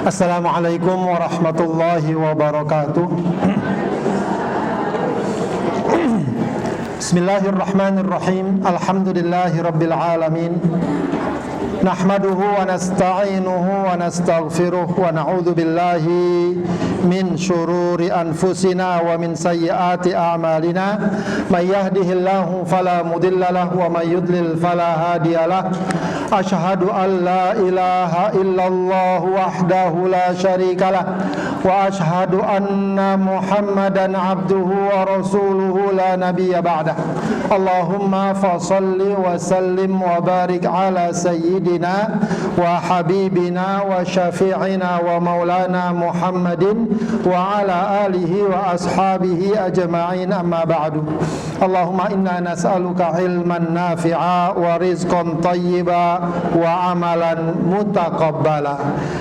Assalamualaikum warahmatullahi wabarakatuh. Bismillahirrahmanirrahim. Alhamdulillahi rabbil alamin. Nahmaduhu wa nasta'inuhu wa nastaghfiruh wa na'udzu billahi min syururi anfusina wa min sayyiati a'malina. May yahdihillahu fala mudhillalah wa may yudlil fala hadiyalah. Asyhadu an la ilaha illallah wahdahu la syarikalah wa asyhadu anna Muhammadan abduhu wa rasuluhu la nabiyya ba'dah. Allahumma fashalli wa sallim wa barik ala sayyidina wa habibina wa syafi'ina wa maulana Muhammadin wa ala alihi wa ashabihi ajma'in, amma ba'du. Allahumma inna nas'aluka ilman nafi'a wa rizqan thayyiba wa amalan mutaqabbala.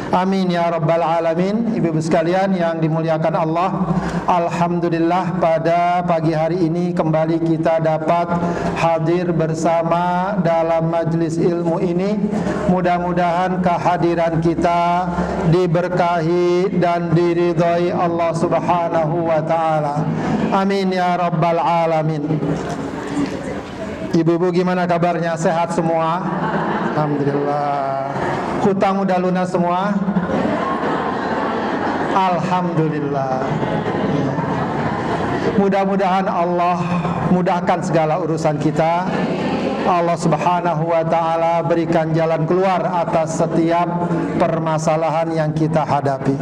Amin ya rabbal alamin. Ibu-ibu sekalian yang dimuliakan Allah, alhamdulillah pada pagi hari ini kembali kita dapat hadir bersama dalam majlis ilmu ini. Mudah-mudahan kehadiran kita diberkahi dan diridhai Allah Subhanahu wa taala. Amin ya rabbal alamin. Ibu-ibu gimana kabarnya? Sehat semua? Alhamdulillah. Hutang udah lunas semua? Alhamdulillah. Mudah-mudahan Allah mudahkan segala urusan kita. Allah Subhanahu wa taala berikan jalan keluar atas setiap permasalahan yang kita hadapi.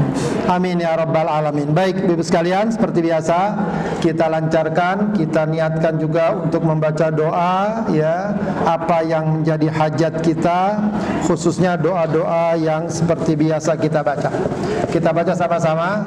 Amin ya rabbal alamin. Baik, Ibu sekalian, seperti biasa kita lancarkan, kita niatkan juga untuk membaca doa ya, apa yang menjadi hajat kita, khususnya doa-doa yang seperti biasa kita baca. Kita baca sama-sama.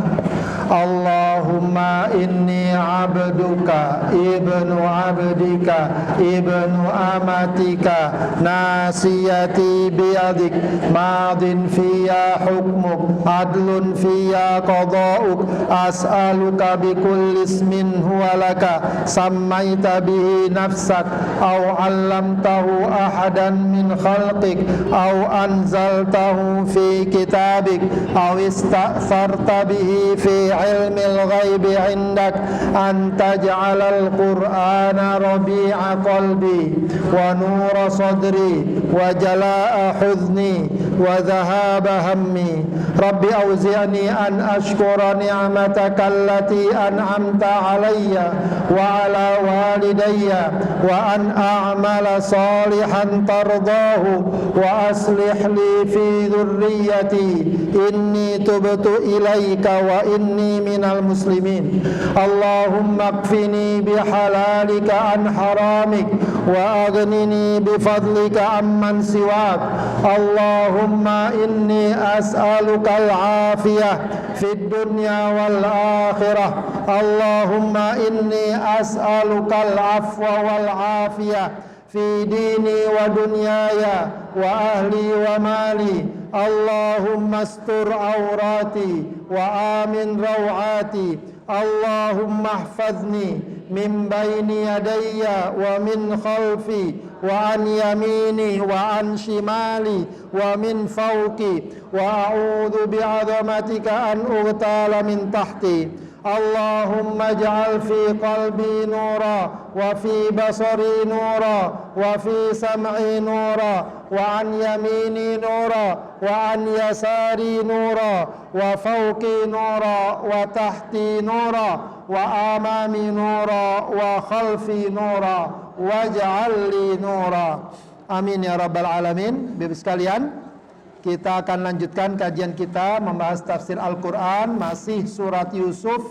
Allahumma inni abduka ibnu abdika ibnu amatika nasiyati biyadik madin fiya hukmuk adlun fiya qada'uk as'aluka bikulli ismin huwa laka sammaita bihi nafsak aw 'allamtahu ahadan min khalqik aw anzaltahu fi kitabik aw ista'tharta bihi fi ilmil ghaibi indak an taj'alal qur'ana rabi'a qalbi wa nura sadri wa jalaa huzni wa dhahaba hammi. Rabbi auzi'ni an ashkura ni'mataka allati an'amta alayya wa ala walidayya wa an a'mala salihan tardahu wa aslih li fi dhurriyyati inni tubtu ilaika wa inni minal muslimin. Allahumma kfini bihalalika an haramik wa aghnini bifadlika amman siwak. Allahumma inni as'aluka al-afiyah fid dunya wal akhirah. Allahumma inni as'aluka al-afwa wal afiyah fi dini wa dunyaya wa ahli wa mali. Allahumma astur awrati wa amin rawati. Allahumma ahfazni min bayni yadayya wa min khalfi wa an yamini wa an shimali wa min fawqi wa a'udhu bi'azamatika an ughtala min tahti. Allahumma ij'al fi qalbi nura wa fi basari nura wa fi sam'i nura wa an yamini nura wa an yasari nura wa fawqi nura wa tahti nura wa amami nura wa khalfi nura waj'al li nura. Amin ya rabbal alamin. Bapak sekalian, kita akan lanjutkan kajian kita membahas tafsir Al-Quran. Masih surat Yusuf,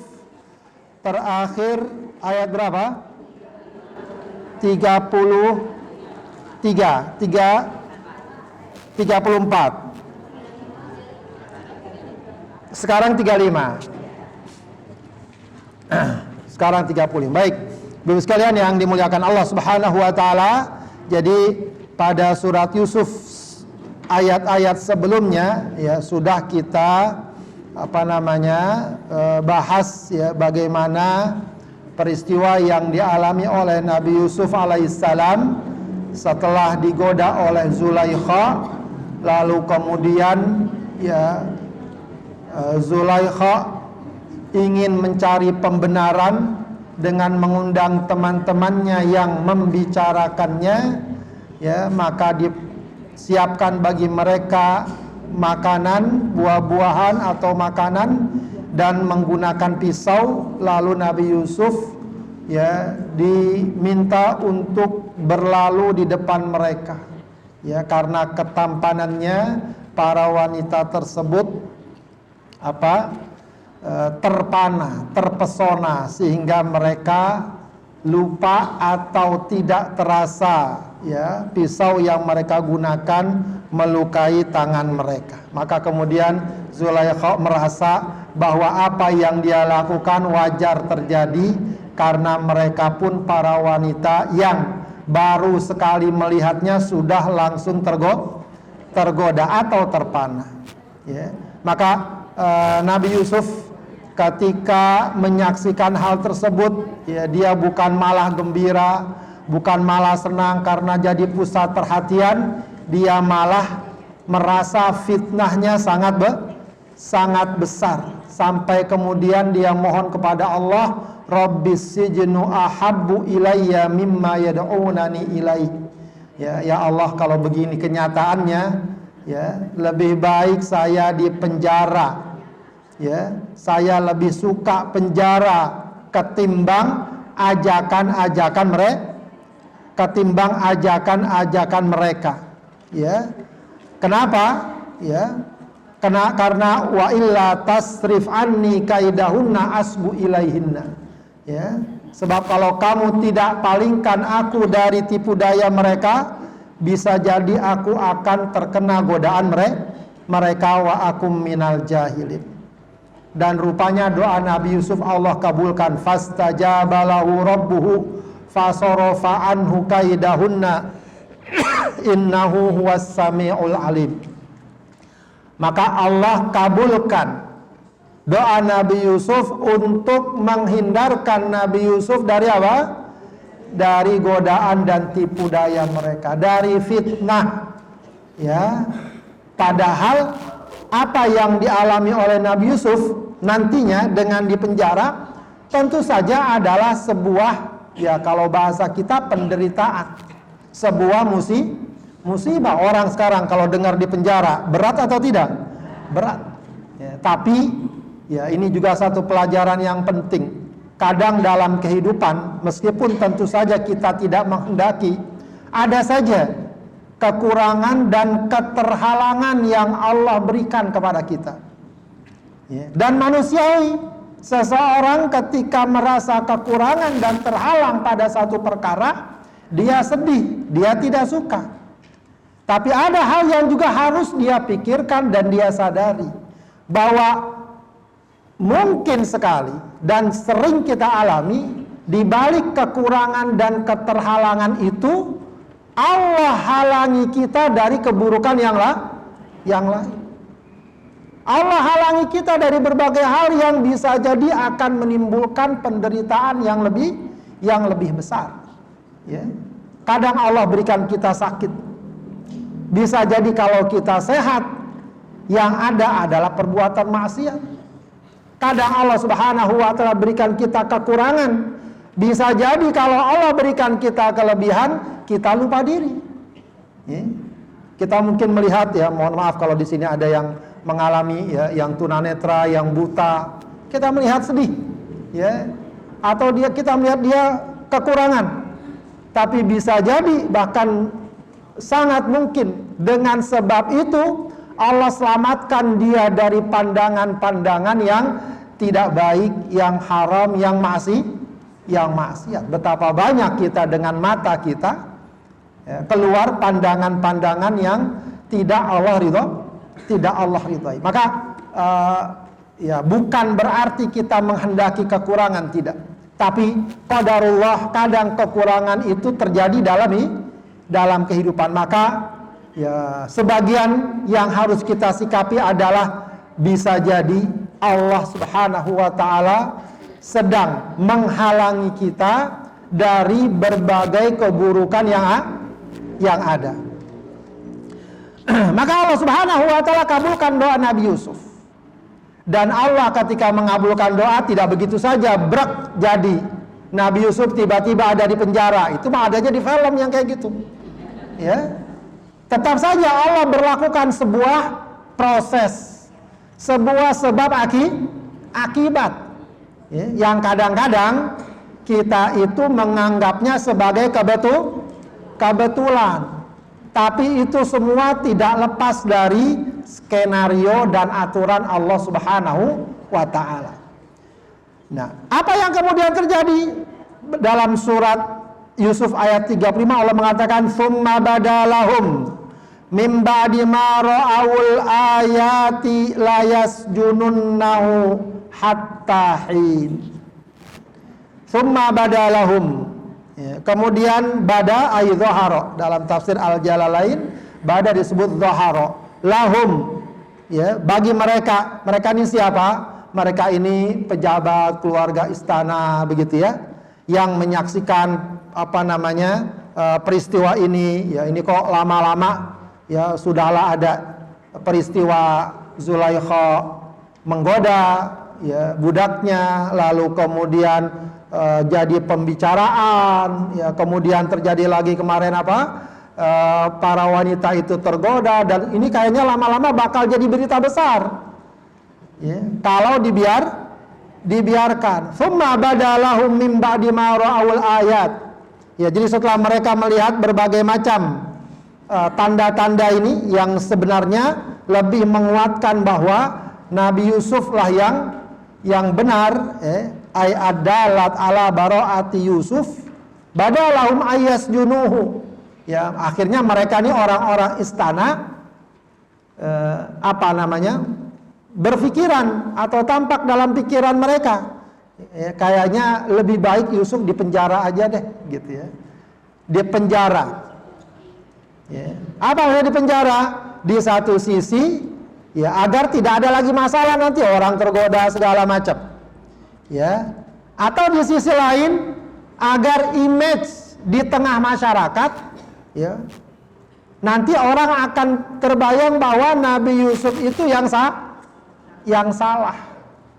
terakhir ayat berapa? 34. Sekarang 35. Sekarang 35. Baik, Bapak sekalian yang dimuliakan Allah Subhanahu wa taala. Jadi pada surat Yusuf ayat-ayat sebelumnya ya sudah kita bahas ya bagaimana peristiwa yang dialami oleh Nabi Yusuf alaihissalam setelah digoda oleh Zulaikha, lalu kemudian ya Zulaikha ingin mencari pembenaran dengan mengundang teman-temannya yang membicarakannya, ya, maka disiapkan bagi mereka makanan, buah-buahan atau makanan, dan menggunakan pisau. Lalu Nabi Yusuf, ya, diminta untuk berlalu di depan mereka, ya, karena ketampanannya para wanita tersebut terpana, terpesona, sehingga mereka lupa atau tidak terasa, ya, pisau yang mereka gunakan melukai tangan mereka. Maka kemudian Zulaikha merasa bahwa apa yang dia lakukan wajar terjadi, karena mereka pun para wanita yang baru sekali melihatnya sudah langsung tergoda atau terpana, ya. Maka Nabi Yusuf ketika menyaksikan hal tersebut, ya, dia bukan malah gembira, bukan malah senang karena jadi pusat perhatian, dia malah merasa fitnahnya sangat besar, sampai kemudian dia mohon kepada Allah, Rabbis sijnu ahabbu ilayya mimma yad'unani ilaih. Ya Allah, kalau begini kenyataannya, ya, lebih baik saya di penjara. Ya, saya lebih suka penjara ketimbang ajakan-ajakan mereka. Ya. Kenapa? Ya. Karena wa illa tasrif anni kaidahunna asbu ilaihinna. Ya. Sebab kalau kamu tidak palingkan aku dari tipu daya mereka, bisa jadi aku akan terkena godaan mereka wa akum minal jahilin. Dan rupanya doa Nabi Yusuf Allah kabulkan. Fastajaba lahu rabbuhu fasarafa anhu kaidahunna innahu huwas samiul alim. Maka Allah kabulkan doa Nabi Yusuf untuk menghindarkan Nabi Yusuf dari apa? Dari godaan dan tipu daya mereka, dari fitnah, ya. Padahal apa yang dialami oleh Nabi Yusuf nantinya dengan dipenjara tentu saja adalah sebuah, ya, kalau bahasa kita penderitaan, sebuah musibah. Orang sekarang kalau dengar di penjara, berat atau tidak? Berat, ya. Tapi, ya, ini juga satu pelajaran yang penting. Kadang dalam kehidupan, meskipun tentu saja kita tidak menghendaki, ada saja kekurangan dan keterhalangan yang Allah berikan kepada kita, ya. Dan manusiawi, seseorang ketika merasa kekurangan dan terhalang pada satu perkara, dia sedih, dia tidak suka. Tapi ada hal yang juga harus dia pikirkan dan dia sadari, bahwa mungkin sekali dan sering kita alami, di balik kekurangan dan keterhalangan itu Allah halangi kita dari keburukan yang lain. Allah halangi kita dari berbagai hal yang bisa jadi akan menimbulkan penderitaan yang lebih besar. Ya. Kadang Allah berikan kita sakit. Bisa jadi kalau kita sehat, yang ada adalah perbuatan maksiat. Kadang Allah Subhanahu wa Ta'ala berikan kita kekurangan. Bisa jadi kalau Allah berikan kita kelebihan, kita lupa diri. Ya. Kita mungkin melihat, ya, mohon maaf kalau di sini ada yang mengalami, ya, yang tunanetra, yang buta. Kita melihat sedih, ya. Atau kita melihat dia kekurangan. Tapi bisa jadi bahkan sangat mungkin dengan sebab itu Allah selamatkan dia dari pandangan-pandangan yang tidak baik, yang haram, yang maksiat. Betapa banyak kita dengan mata kita, ya, keluar pandangan-pandangan yang tidak Allah ridhoi. Maka ya, bukan berarti kita menghendaki kekurangan, tidak. Tapi qadarullah, kadang kekurangan itu terjadi dalam kehidupan. Maka, ya, sebagian yang harus kita sikapi adalah bisa jadi Allah Subhanahu wa Ta'ala sedang menghalangi kita dari berbagai keburukan yang ada. Maka Allah Subhanahu wa Ta'ala kabulkan doa Nabi Yusuf. Dan Allah ketika mengabulkan doa tidak begitu saja brek jadi. Nabi Yusuf tiba-tiba ada di penjara. Itu mah adanya di film yang kayak gitu. Ya. Tetap saja Allah berlakukan sebuah proses, sebuah sebab akibat. Ya. Yang kadang-kadang kita itu menganggapnya sebagai kebetulan. Tapi itu semua tidak lepas dari skenario dan aturan Allah Subhanahu wa ta'ala. Nah, apa yang kemudian terjadi? Dalam surat Yusuf ayat 35 Allah mengatakan summa badalahum mim ba'di ma ra'awul ayati la yasjununnahu hatta hin. Summa badalahum. Ya, kemudian bada ay dhahara, dalam tafsir Al-Jalalain bada disebut dhahara lahum, ya, bagi mereka. Mereka ini siapa? Mereka ini pejabat keluarga istana begitu ya, yang menyaksikan peristiwa ini. Ya, ini kok lama-lama ya sudahlah ada peristiwa Zulaikha menggoda ya budaknya, lalu kemudian jadi pembicaraan, ya, kemudian terjadi lagi kemarin para wanita itu tergoda, dan ini kayaknya lama-lama bakal jadi berita besar, ya, kalau dibiarkan. Summa badalahum mim ba'di ma ra'awul ayat. Ya, jadi setelah mereka melihat berbagai macam tanda-tanda ini yang sebenarnya lebih menguatkan bahwa Nabi Yusuf lah yang benar, ay adalat ala baro'ati Yusuf badalahum ayas junuhu. Ya, akhirnya mereka ini orang-orang istana berpikiran atau tampak dalam pikiran mereka, ya, kayaknya lebih baik Yusuf di penjara aja deh gitu ya. Di penjara. Ya. Apa maksudnya di penjara? Di satu sisi ya agar tidak ada lagi masalah nanti orang tergoda segala macam. Ya, atau di sisi lain agar image di tengah masyarakat, ya, nanti orang akan terbayang bahwa Nabi Yusuf itu yang salah.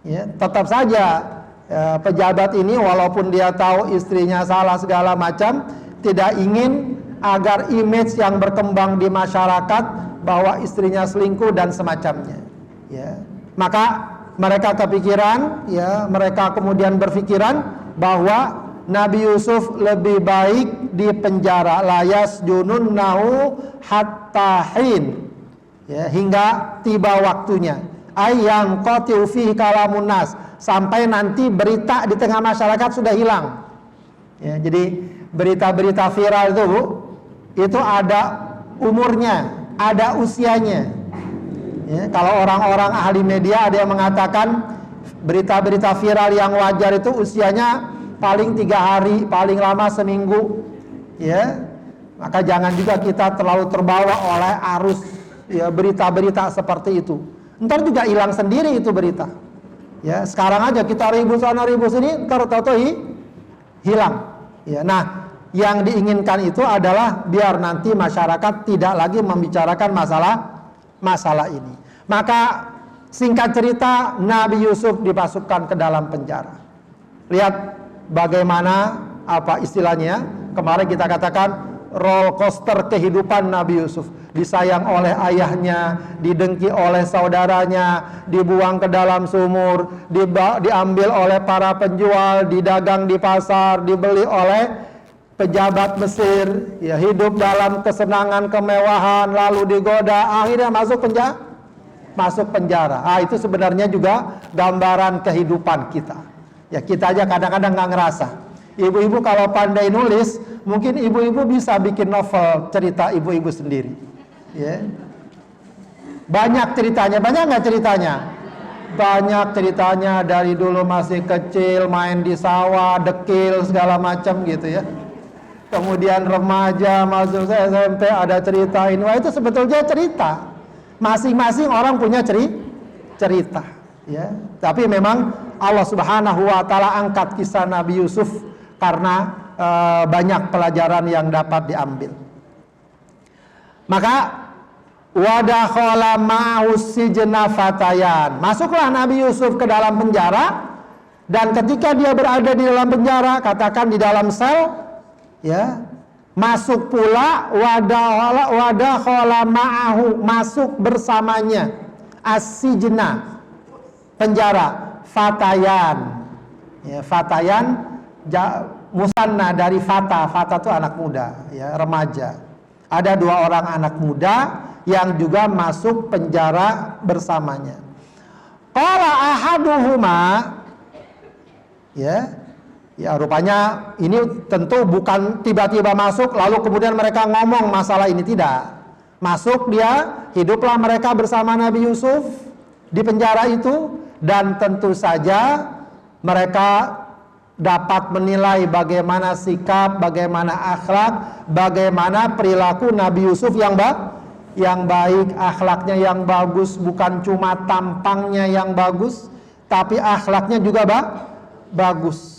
Ya, tetap saja ya, pejabat ini walaupun dia tahu istrinya salah segala macam, tidak ingin agar image yang berkembang di masyarakat bahwa istrinya selingkuh dan semacamnya. Ya, maka mereka kepikiran, ya, mereka kemudian berpikiran bahwa Nabi Yusuf lebih baik di penjara, layas jununnahu hatta hin, ya, hingga tiba waktunya. Ayang qatiu fihi kalamun nas, sampai nanti berita di tengah masyarakat sudah hilang. Ya, jadi berita-berita viral itu ada umurnya, ada usianya. Ya, kalau orang-orang ahli media ada yang mengatakan berita-berita viral yang wajar itu usianya paling 3 hari, paling lama seminggu. Ya, maka jangan juga kita terlalu terbawa oleh arus ya berita-berita seperti itu. Ntar juga hilang sendiri itu berita. Ya, sekarang aja kita ribut sana ribut sini, ntar tahu-tahu hilang. Ya, nah, yang diinginkan itu adalah biar nanti masyarakat tidak lagi membicarakan masalah ini. Maka singkat cerita Nabi Yusuf dimasukkan ke dalam penjara. Lihat bagaimana istilahnya kemarin kita katakan roller coaster kehidupan Nabi Yusuf. Disayang oleh ayahnya, didengki oleh saudaranya, dibuang ke dalam sumur, diambil oleh para penjual, didagang di pasar, dibeli oleh pejabat Mesir, ya, hidup dalam kesenangan kemewahan, lalu digoda, akhirnya masuk penjara. Itu sebenarnya juga gambaran kehidupan kita. Ya, kita aja kadang-kadang nggak ngerasa. Ibu-ibu kalau pandai nulis, mungkin ibu-ibu bisa bikin novel cerita ibu-ibu sendiri. Ya. Banyak ceritanya, banyak nggak ceritanya? Banyak ceritanya, dari dulu masih kecil main di sawah, dekil segala macam gitu ya. Kemudian remaja masuk SMP ada cerita ini. Wah, itu sebetulnya cerita. Masing-masing orang punya cerita, ya. Tapi memang Allah Subhanahu wa taala angkat kisah Nabi Yusuf karena banyak pelajaran yang dapat diambil. Maka Wa dakhala ma'ahu sijna fatayan. Masuklah Nabi Yusuf ke dalam penjara, dan ketika dia berada di dalam penjara, katakan di dalam sel, ya, masuk pula wa dakhala ma'ahu, masuk bersamanya, as-sijna, penjara, fatayan. Ya, fatayan musanna dari fata. Fata itu anak muda, ya, remaja. Ada 2 orang anak muda yang juga masuk penjara bersamanya. Qala ahaduhuma, ya rupanya ini tentu bukan tiba-tiba masuk lalu kemudian mereka ngomong masalah ini, tidak. Masuk dia, hiduplah mereka bersama Nabi Yusuf di penjara itu, dan tentu saja mereka dapat menilai bagaimana sikap, bagaimana akhlak, bagaimana perilaku Nabi Yusuf yang baik, akhlaknya yang bagus, bukan cuma tampangnya yang bagus, tapi akhlaknya juga bagus.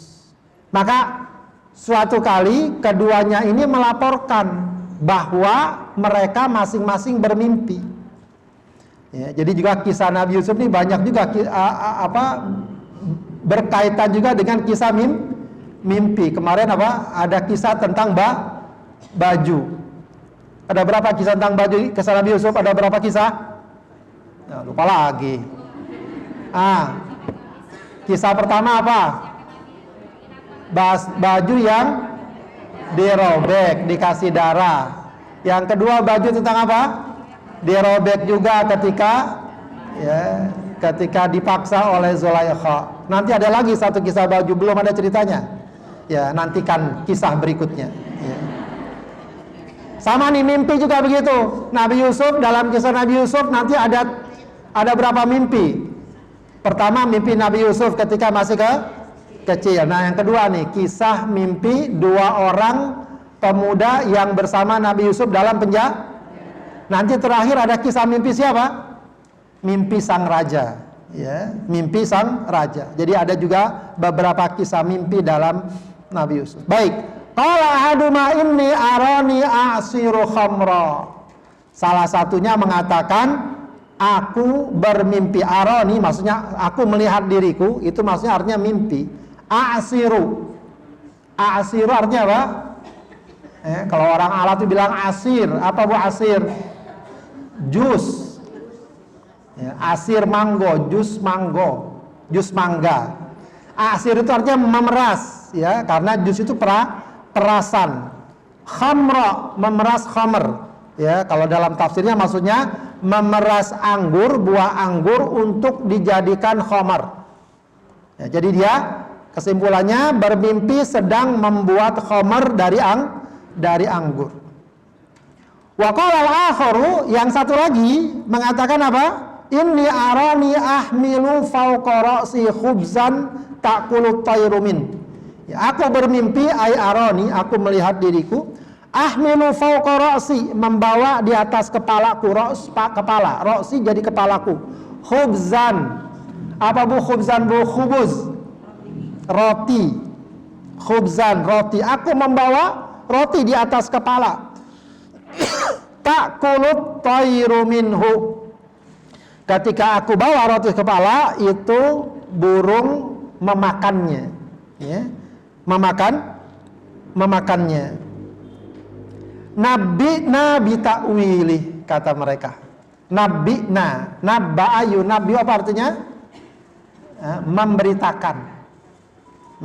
Maka suatu kali keduanya ini melaporkan bahwa mereka masing-masing bermimpi. Ya, jadi juga kisah Nabi Yusuf ini banyak juga berkaitan juga dengan kisah mimpi. Kemarin ada kisah tentang baju. Ada berapa kisah tentang baju kisah Nabi Yusuf? Ada berapa kisah? Nah, lupa lagi. Kisah pertama apa? Baju yang dirobek, dikasih darah. Yang kedua baju tentang apa? Dirobek juga ketika dipaksa oleh Zulaikha. Nanti ada lagi satu kisah baju, belum ada ceritanya. Ya, nantikan kisah berikutnya. Ya. Sama nih mimpi juga begitu. Nabi Yusuf, dalam kisah Nabi Yusuf nanti ada berapa mimpi? Pertama mimpi Nabi Yusuf ketika masih kecil. Nah, yang kedua nih kisah mimpi 2 orang pemuda yang bersama Nabi Yusuf dalam penjara. Nanti terakhir ada kisah mimpi siapa? Mimpi sang raja. Ya, mimpi sang raja. Jadi ada juga beberapa kisah mimpi dalam Nabi Yusuf. Baik. Qala ahaduma inni arani a'siru khamra. Salah satunya mengatakan aku bermimpi. Arani maksudnya aku melihat diriku, itu maksudnya artinya mimpi. A'siru. A'siru artinya apa? Kalau orang Arab itu bilang asir. Apa bu asir? Jus. Ya, asir manggo, jus mangga. Asir itu artinya memeras, ya, karena jus itu perasan. Khamra, memeras khamr. Ya, kalau dalam tafsirnya maksudnya memeras anggur, buah anggur untuk dijadikan khamr. Ya, jadi dia kesimpulannya bermimpi sedang membuat khamr dari anggur. Wa qala al-akharu, yang satu lagi mengatakan apa? Inni arani ahmilu fawqa ra'si khubzan ta'kulu tayru min. Ya, aku bermimpi, ay arani, aku melihat diriku, ahmilu fawqa ra'si, membawa di atas kepalaku, kepala, ra'si jadi kepalaku. Khubzan. Apa bu khubzan bu? Khubuz. Roti. Khubzan, roti. Aku membawa roti di atas kepala. Ta'kulu tayru minhu. Ketika aku bawa roti kepala, itu burung memakannya, ya, memakannya. Nabi ta'wili, kata mereka. Nabba'ayu, nabi apa artinya? Memberitakan.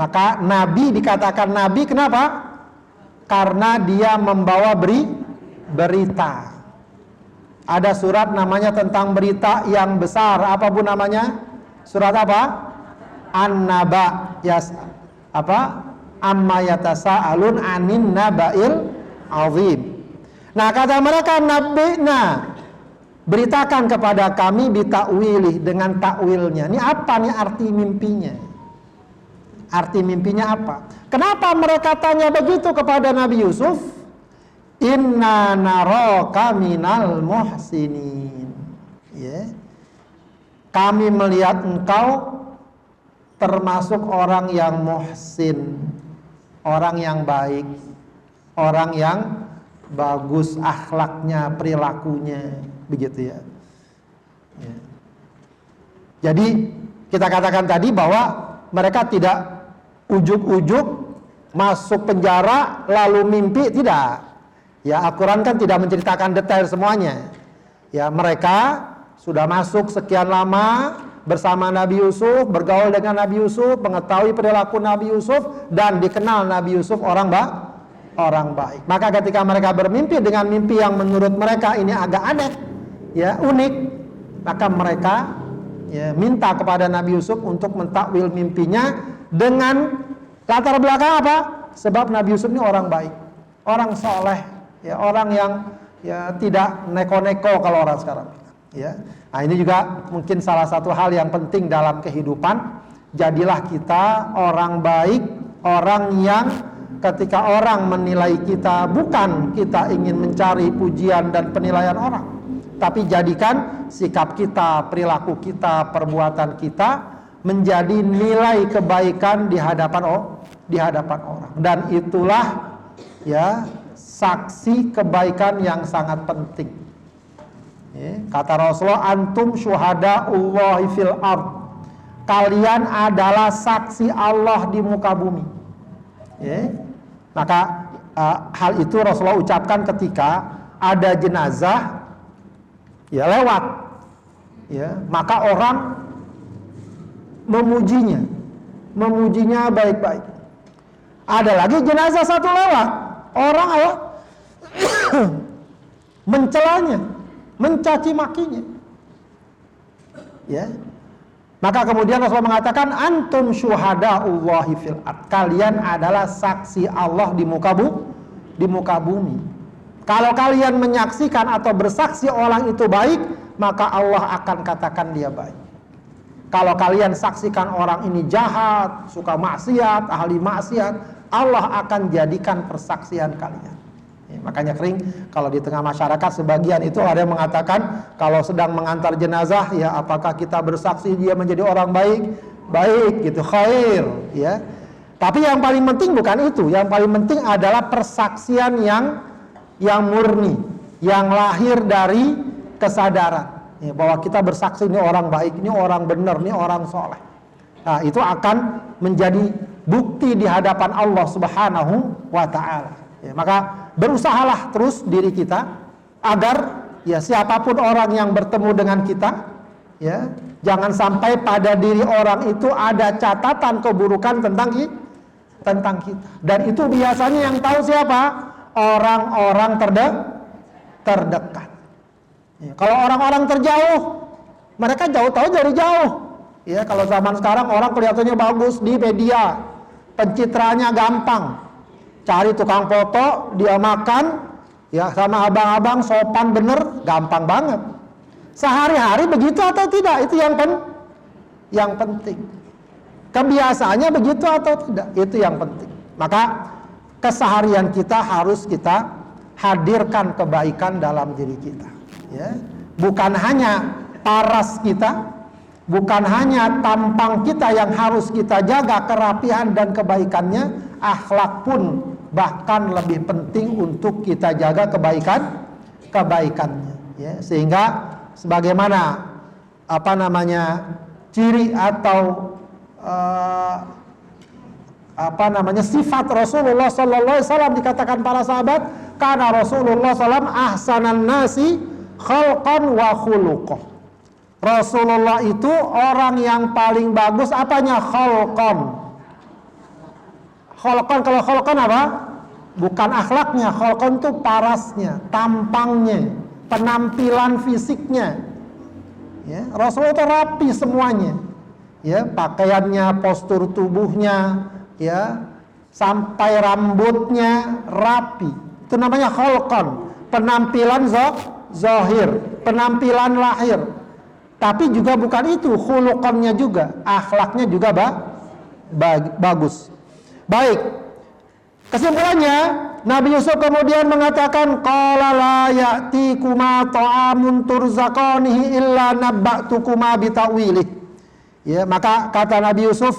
Maka nabi dikatakan nabi, kenapa? Karena dia membawa berita. Ada surat namanya tentang berita yang besar. Apa bu namanya? Surat apa? An-Naba. Ya, apa? Amma yatasa'alun anin naba'il azim. Nah, kata mereka nabi'na, beritakan kepada kami bita'wilih, dengan takwilnya. Ini apa nih arti mimpinya? Arti mimpinya apa? Kenapa mereka tanya begitu kepada Nabi Yusuf? Inna naraka minal muhsinin. Ya. Kami melihat engkau termasuk orang yang muhsin, orang yang baik, orang yang bagus akhlaknya, perilakunya. begitu ya. Ya. Jadi kita katakan tadi bahwa mereka tidak ujuk-ujuk masuk penjara lalu mimpi, tidak. Ya, Al-Quran kan tidak menceritakan detail semuanya. Ya, mereka sudah masuk sekian lama bersama Nabi Yusuf, bergaul dengan Nabi Yusuf, mengetahui perilaku Nabi Yusuf, dan dikenal Nabi Yusuf orang baik. Maka ketika mereka bermimpi dengan mimpi yang menurut mereka ini agak aneh, ya, unik, maka mereka minta kepada Nabi Yusuf untuk mentakwil mimpinya dengan latar belakang apa? Sebab Nabi Yusuf ini orang baik, orang soleh, ya, orang yang ya tidak neko-neko kalau orang sekarang. Ya, nah ini juga mungkin salah satu hal yang penting dalam kehidupan. Jadilah kita orang baik, orang yang ketika orang menilai kita, bukan kita ingin mencari pujian dan penilaian orang, tapi jadikan sikap kita, perilaku kita, perbuatan kita menjadi nilai kebaikan di hadapan orang. Dan itulah ya saksi kebaikan yang sangat penting. Kata Rasulullah, antum syuhada'ullahi fil ard. Kalian adalah saksi Allah di muka bumi. Maka hal itu Rasulullah ucapkan ketika ada jenazah ya lewat, ya, maka orang memujinya baik-baik. Ada lagi jenazah satu lewat, orang mencelanya, mencaci makinya. Ya. Maka kemudian Rasulullah mengatakan antum syuhada'ullahi fil ard. Kalian adalah saksi Allah di muka bumi. Kalau kalian menyaksikan atau bersaksi orang itu baik, maka Allah akan katakan dia baik. Kalau kalian saksikan orang ini jahat, suka maksiat, ahli maksiat, Allah akan jadikan persaksian kalian. Makanya kering kalau di tengah masyarakat sebagian itu ada yang mengatakan kalau sedang mengantar jenazah, ya apakah kita bersaksi dia menjadi orang baik gitu, khair, ya. Tapi yang paling penting bukan itu. Yang paling penting adalah persaksian yang murni, yang lahir dari kesadaran, ya, bahwa kita bersaksi ini orang baik, ini orang benar, ini orang soleh. Nah, itu akan menjadi bukti di hadapan Allah Subhanahu wa Ta'ala. Ya, maka berusahalah terus diri kita agar ya siapapun orang yang bertemu dengan kita, ya, jangan sampai pada diri orang itu ada catatan keburukan tentang kita. Dan itu biasanya yang tahu siapa? Orang-orang terdekat. Ya, kalau orang-orang terjauh, mereka tahu dari jauh. Ya, kalau zaman sekarang orang kelihatannya bagus di media, pencitraannya gampang. Cari tukang foto, dia makan, ya sama abang-abang sopan bener, gampang banget. Sehari-hari begitu atau tidak? Itu yang penting. Kebiasaannya begitu atau tidak? Itu yang penting. Maka keseharian kita harus kita hadirkan kebaikan dalam diri kita. Ya. Bukan hanya paras kita, bukan hanya tampang kita yang harus kita jaga kerapihan dan kebaikannya, akhlak pun bahkan lebih penting untuk kita jaga kebaikannya, ya. Sehingga sebagaimana ciri atau sifat Rasulullah sallallahu alaihi wasallam dikatakan para sahabat, karena Rasulullah sallam ahsanan nasi khalqan wa khuluqan. Rasulullah itu orang yang paling bagus apanya? Khalqan. Khalqan, kalau khalqan apa? Bukan akhlaknya, khalqan itu parasnya, tampangnya, penampilan fisiknya. Ya, Rasulullah itu rapi semuanya. Ya, pakaiannya, postur tubuhnya, ya, sampai rambutnya rapi. Itu namanya khalqan, penampilan zahir, penampilan lahir. Tapi juga bukan itu, khuluqannya juga, akhlaknya juga bagus. Baik, kesimpulannya Nabi Yusuf kemudian mengatakan, qala la ya'tikuma ta'amun turzaqanihi illa nabba'tukuma bita'wilih. Ya, maka kata Nabi Yusuf,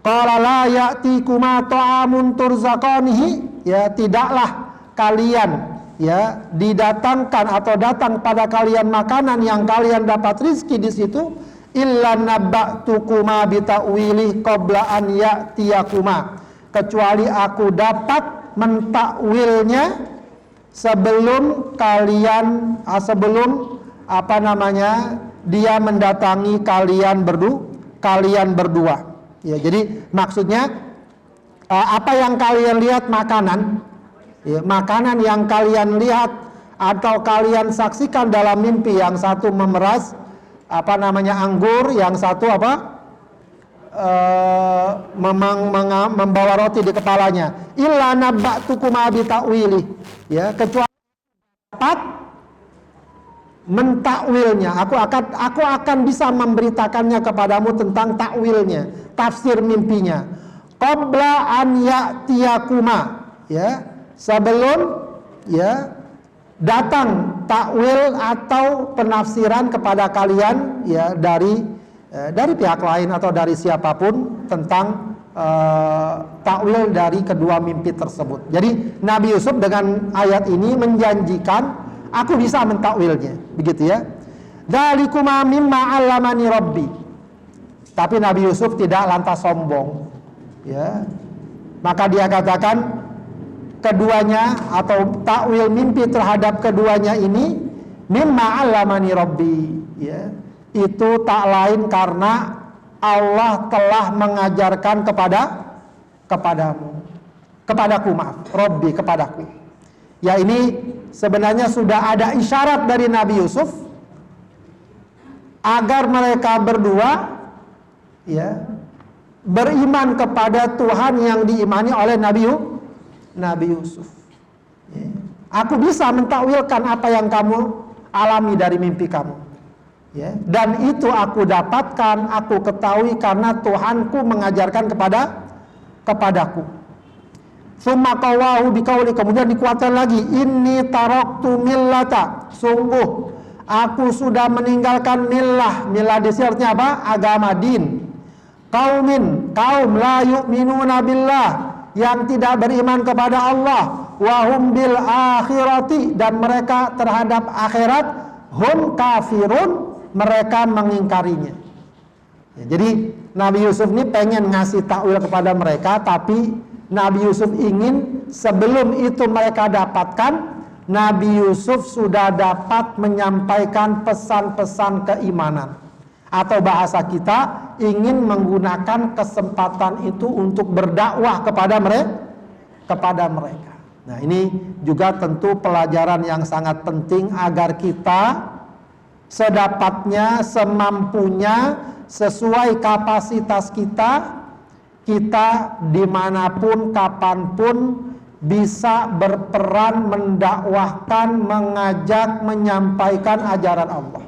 qala la ya'tikuma ta'amun turzaqanihi, ya, tidaklah kalian ya, didatangkan atau datang pada kalian makanan yang kalian dapat rizki di situ, illa nabba'tukuma bita'wili qabla an ya'tiyakuma, kecuali aku dapat mentakwilnya sebelum dia mendatangi kalian berdua. Ya, jadi maksudnya apa yang kalian lihat makanan, ya, makanan yang kalian lihat atau kalian saksikan dalam mimpi, yang satu memeras anggur, yang satu membawa roti di kepalanya. Illa nabba'tukuma bita'wili, ya, kecuali dapat mentakwilnya. Aku akan bisa memberitakannya kepadamu tentang takwilnya, tafsir mimpinya. Qabla an ya'tiyakuma, ya, sebelum, ya, datang takwil atau penafsiran kepada kalian, ya, dari pihak lain atau dari siapapun tentang takwil dari kedua mimpi tersebut. Jadi Nabi Yusuf dengan ayat ini menjanjikan, aku bisa mentakwilnya, begitu ya. Dzalikuma mimma 'allamani Rabbi. Tapi Nabi Yusuf tidak lantas sombong, ya. Maka dia katakan keduanya atau takwil mimpi terhadap keduanya ini mimma 'allamani Rabbi, ya. Itu tak lain karena Allah telah mengajarkan kepadaku, Rabbi, kepadaku. Ya, ini sebenarnya sudah ada isyarat dari Nabi Yusuf agar mereka berdua, ya, beriman kepada Tuhan yang diimani oleh Nabi Yusuf. Ya. Aku bisa mentakwilkan apa yang kamu alami dari mimpi kamu. Ya, dan itu aku dapatkan, aku ketahui karena Tuhanku mengajarkan kepadaku. Summa qawahu biqauli, kemudian dikuatkan lagi, inni taraktu millata, sungguh aku sudah meninggalkan millah di sini artinya apa? Agama, din. Kaum la yu'minuna billah, yang tidak beriman kepada Allah, wa hum bil akhirati, dan mereka terhadap akhirat hum kafirun, mereka mengingkarinya. Ya, jadi Nabi Yusuf ini pengen ngasih takwil kepada mereka, tapi Nabi Yusuf ingin sebelum itu mereka dapatkan, Nabi Yusuf sudah dapat menyampaikan pesan-pesan keimanan. Atau bahasa kita, ingin menggunakan kesempatan itu untuk berdakwah kepada mereka. Nah, ini juga tentu pelajaran yang sangat penting agar kita sedapatnya, semampunya, sesuai kapasitas kita dimanapun, kapanpun bisa berperan mendakwahkan, mengajak, menyampaikan ajaran Allah.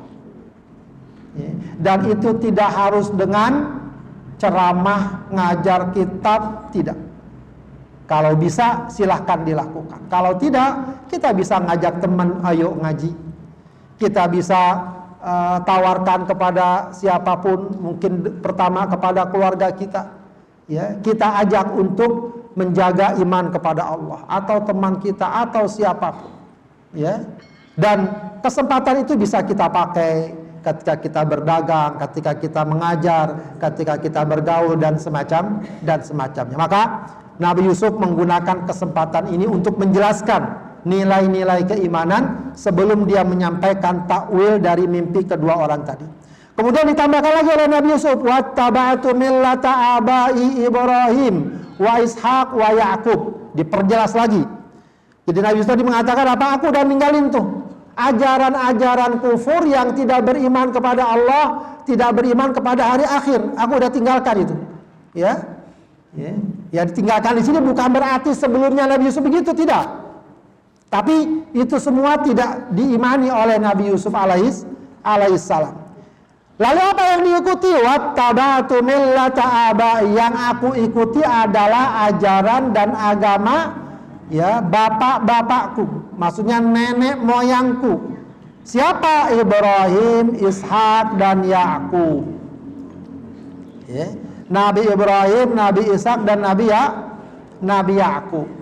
Dan itu tidak harus dengan ceramah, ngajar kitab, tidak. Kalau bisa silahkan dilakukan. Kalau tidak, kita bisa ngajak teman, ayo ngaji. Kita bisa tawarkan kepada siapapun, mungkin pertama kepada keluarga kita, ya, kita ajak untuk menjaga iman kepada Allah, atau teman kita atau siapapun, ya. Dan kesempatan itu bisa kita pakai ketika kita berdagang, ketika kita mengajar, ketika kita bergaul dan semacamnya. Maka Nabi Yusuf menggunakan kesempatan ini untuk menjelaskan nilai-nilai keimanan sebelum dia menyampaikan takwil dari mimpi kedua orang tadi. Kemudian ditambahkan lagi oleh Nabi Yusuf, wattaba'tu millata abai Ibrahim wa Ishaq wa Yaqub. Diperjelas lagi. Jadi Nabi Yusuf tadi mengatakan apa? Aku udah ninggalin tuh ajaran-ajaran kufur yang tidak beriman kepada Allah, tidak beriman kepada hari akhir. Aku udah tinggalkan itu. Ya. Ya, ditinggalkan di sini bukan berarti sebelumnya Nabi Yusuf begitu, tidak. Tapi itu semua tidak diimani oleh Nabi Yusuf alaihissalam. Lalu apa yang diikuti? Wattaba'tu millata abai, yang aku ikuti adalah ajaran dan agama, ya, bapak-bapakku, maksudnya nenek moyangku. Siapa? Ibrahim, Ishak dan Yaqub. Ya. Nabi Ibrahim, Nabi Ishak dan Nabi Yaqub.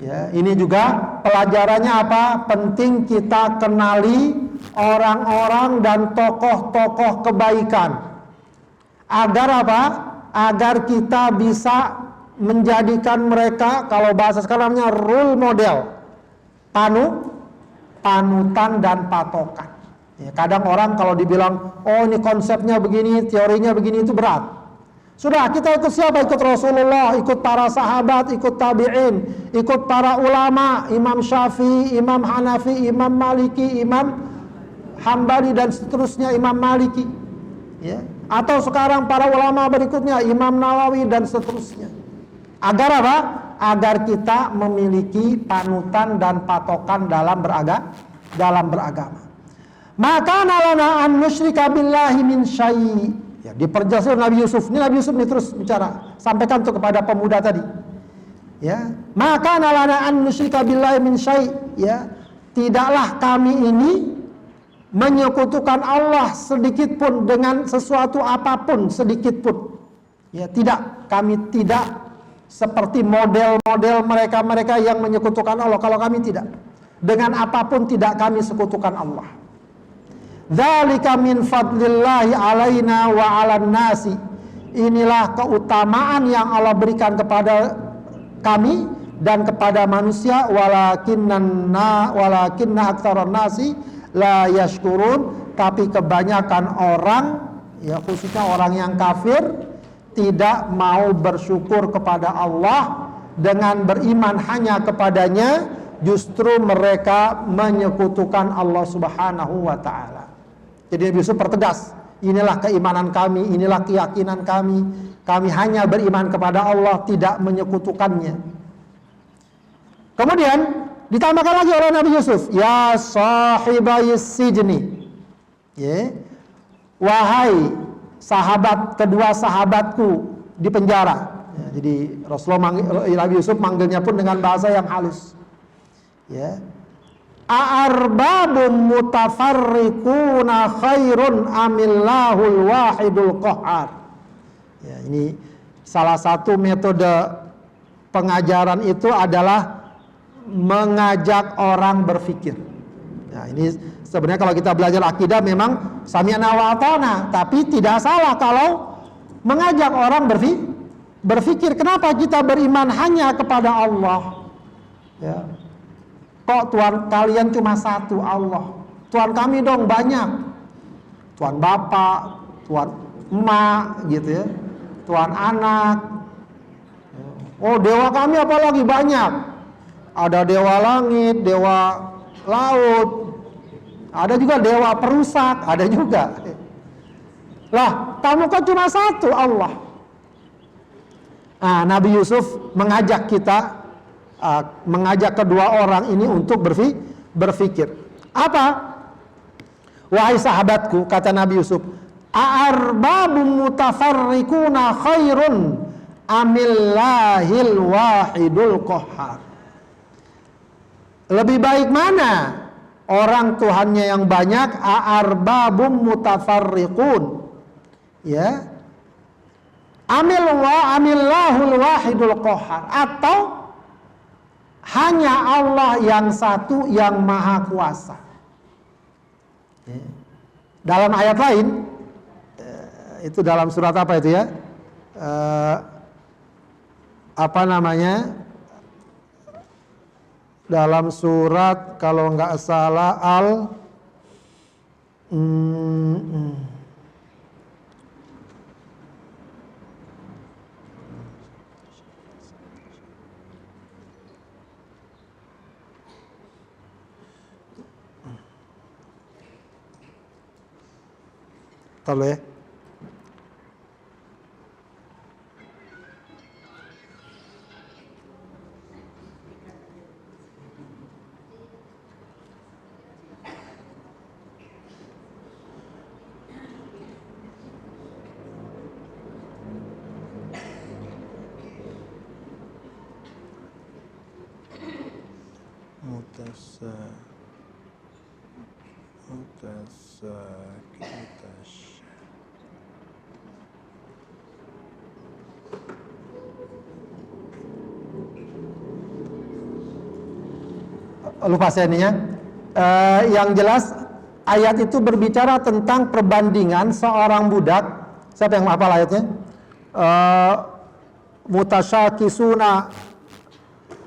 Ya, ini juga pelajarannya apa? Penting kita kenali orang-orang dan tokoh-tokoh kebaikan. Agar apa? Agar kita bisa menjadikan mereka, kalau bahasa sekarang namanya role model, panutan dan patokan. Ya, kadang orang kalau dibilang, oh ini konsepnya begini, teorinya begini, itu berat. Sudah, kita ikut siapa? Ikut Rasulullah, ikut para sahabat, ikut tabi'in, ikut para ulama, Imam Syafi'i, Imam Hanafi, Imam Maliki, Imam Hambali dan seterusnya, Imam Maliki. Ya. Atau sekarang para ulama berikutnya, Imam Nawawi dan seterusnya. Agar apa? Agar kita memiliki panutan dan patokan dalam beragama. Maka nalana an nusyrika billahi min syai'. Ya, diperjelas oleh Nabi Yusuf. Ini Nabi Yusuf ini terus bicara, sampaikan tuh kepada pemuda tadi. Ya, maka nalana an nusyrika billahi min syai'. Ya, tidaklah kami ini menyekutukan Allah sedikit pun dengan sesuatu apapun sedikit pun. Ya, tidak, kami tidak seperti model-model mereka-mereka yang menyekutukan Allah. Kalau kami tidak, dengan apapun tidak kami sekutukan Allah. Dzalika min fadlillahi alaina wa 'alan nasi. Inilah keutamaan yang Allah berikan kepada kami dan kepada manusia. Walakinna aktsaran nasi la yashkurun. Tapi kebanyakan orang, ya khususnya orang yang kafir, tidak mau bersyukur kepada Allah dengan beriman hanya kepadanya. Justru mereka menyekutukan Allah Subhanahu wa ta'ala. Jadi Nabi Yusuf pertegas, inilah keimanan kami, inilah keyakinan kami. Kami hanya beriman kepada Allah, tidak menyekutukannya. Kemudian ditambahkan lagi oleh Nabi Yusuf, ya sahibayis sijni. Ya. Wahai sahabat, kedua sahabatku di penjara. Ya, jadi Nabi Yusuf manggilnya pun dengan bahasa yang halus. Ya. A'arbabun mutafarriquna khairun amillahul wahidul qahhar. Ya, ini salah satu metode pengajaran itu adalah mengajak orang berpikir. Nah, ini sebenarnya kalau kita belajar akidah memang sami'na wa ata'na, tapi tidak salah kalau mengajak orang berpikir. Kenapa kita beriman hanya kepada Allah? Ya. Kok Tuhan kalian cuma satu, Allah? Tuhan kami dong banyak. Tuhan Bapak, Tuhan Emak, gitu ya. Tuhan Anak. Oh, dewa kami apalagi banyak. Ada dewa langit, dewa laut. Ada juga dewa perusak, ada juga. Lah, kamu kan cuma satu, Allah. Nah, Nabi Yusuf mengajak kita, mengajak kedua orang ini untuk berpikir. Apa? Wahai sahabatku, kata Nabi Yusuf, a'arbabun mutafarriquna khairun amillahil wahidul qahhar. Lebih baik mana orang Tuhannya yang banyak, a'arbabun mutafarriqun, ya, amillahul wahidul qahhar, atau hanya Allah yang satu yang maha kuasa. Dalam ayat lain, itu dalam surat apa itu ya? Apa namanya? Dalam surat kalau nggak salah Tahu ya. lupa saya ininya. Yang jelas ayat itu berbicara tentang perbandingan seorang budak. Siapa yang hafal ayatnya? Mutasyakisuna,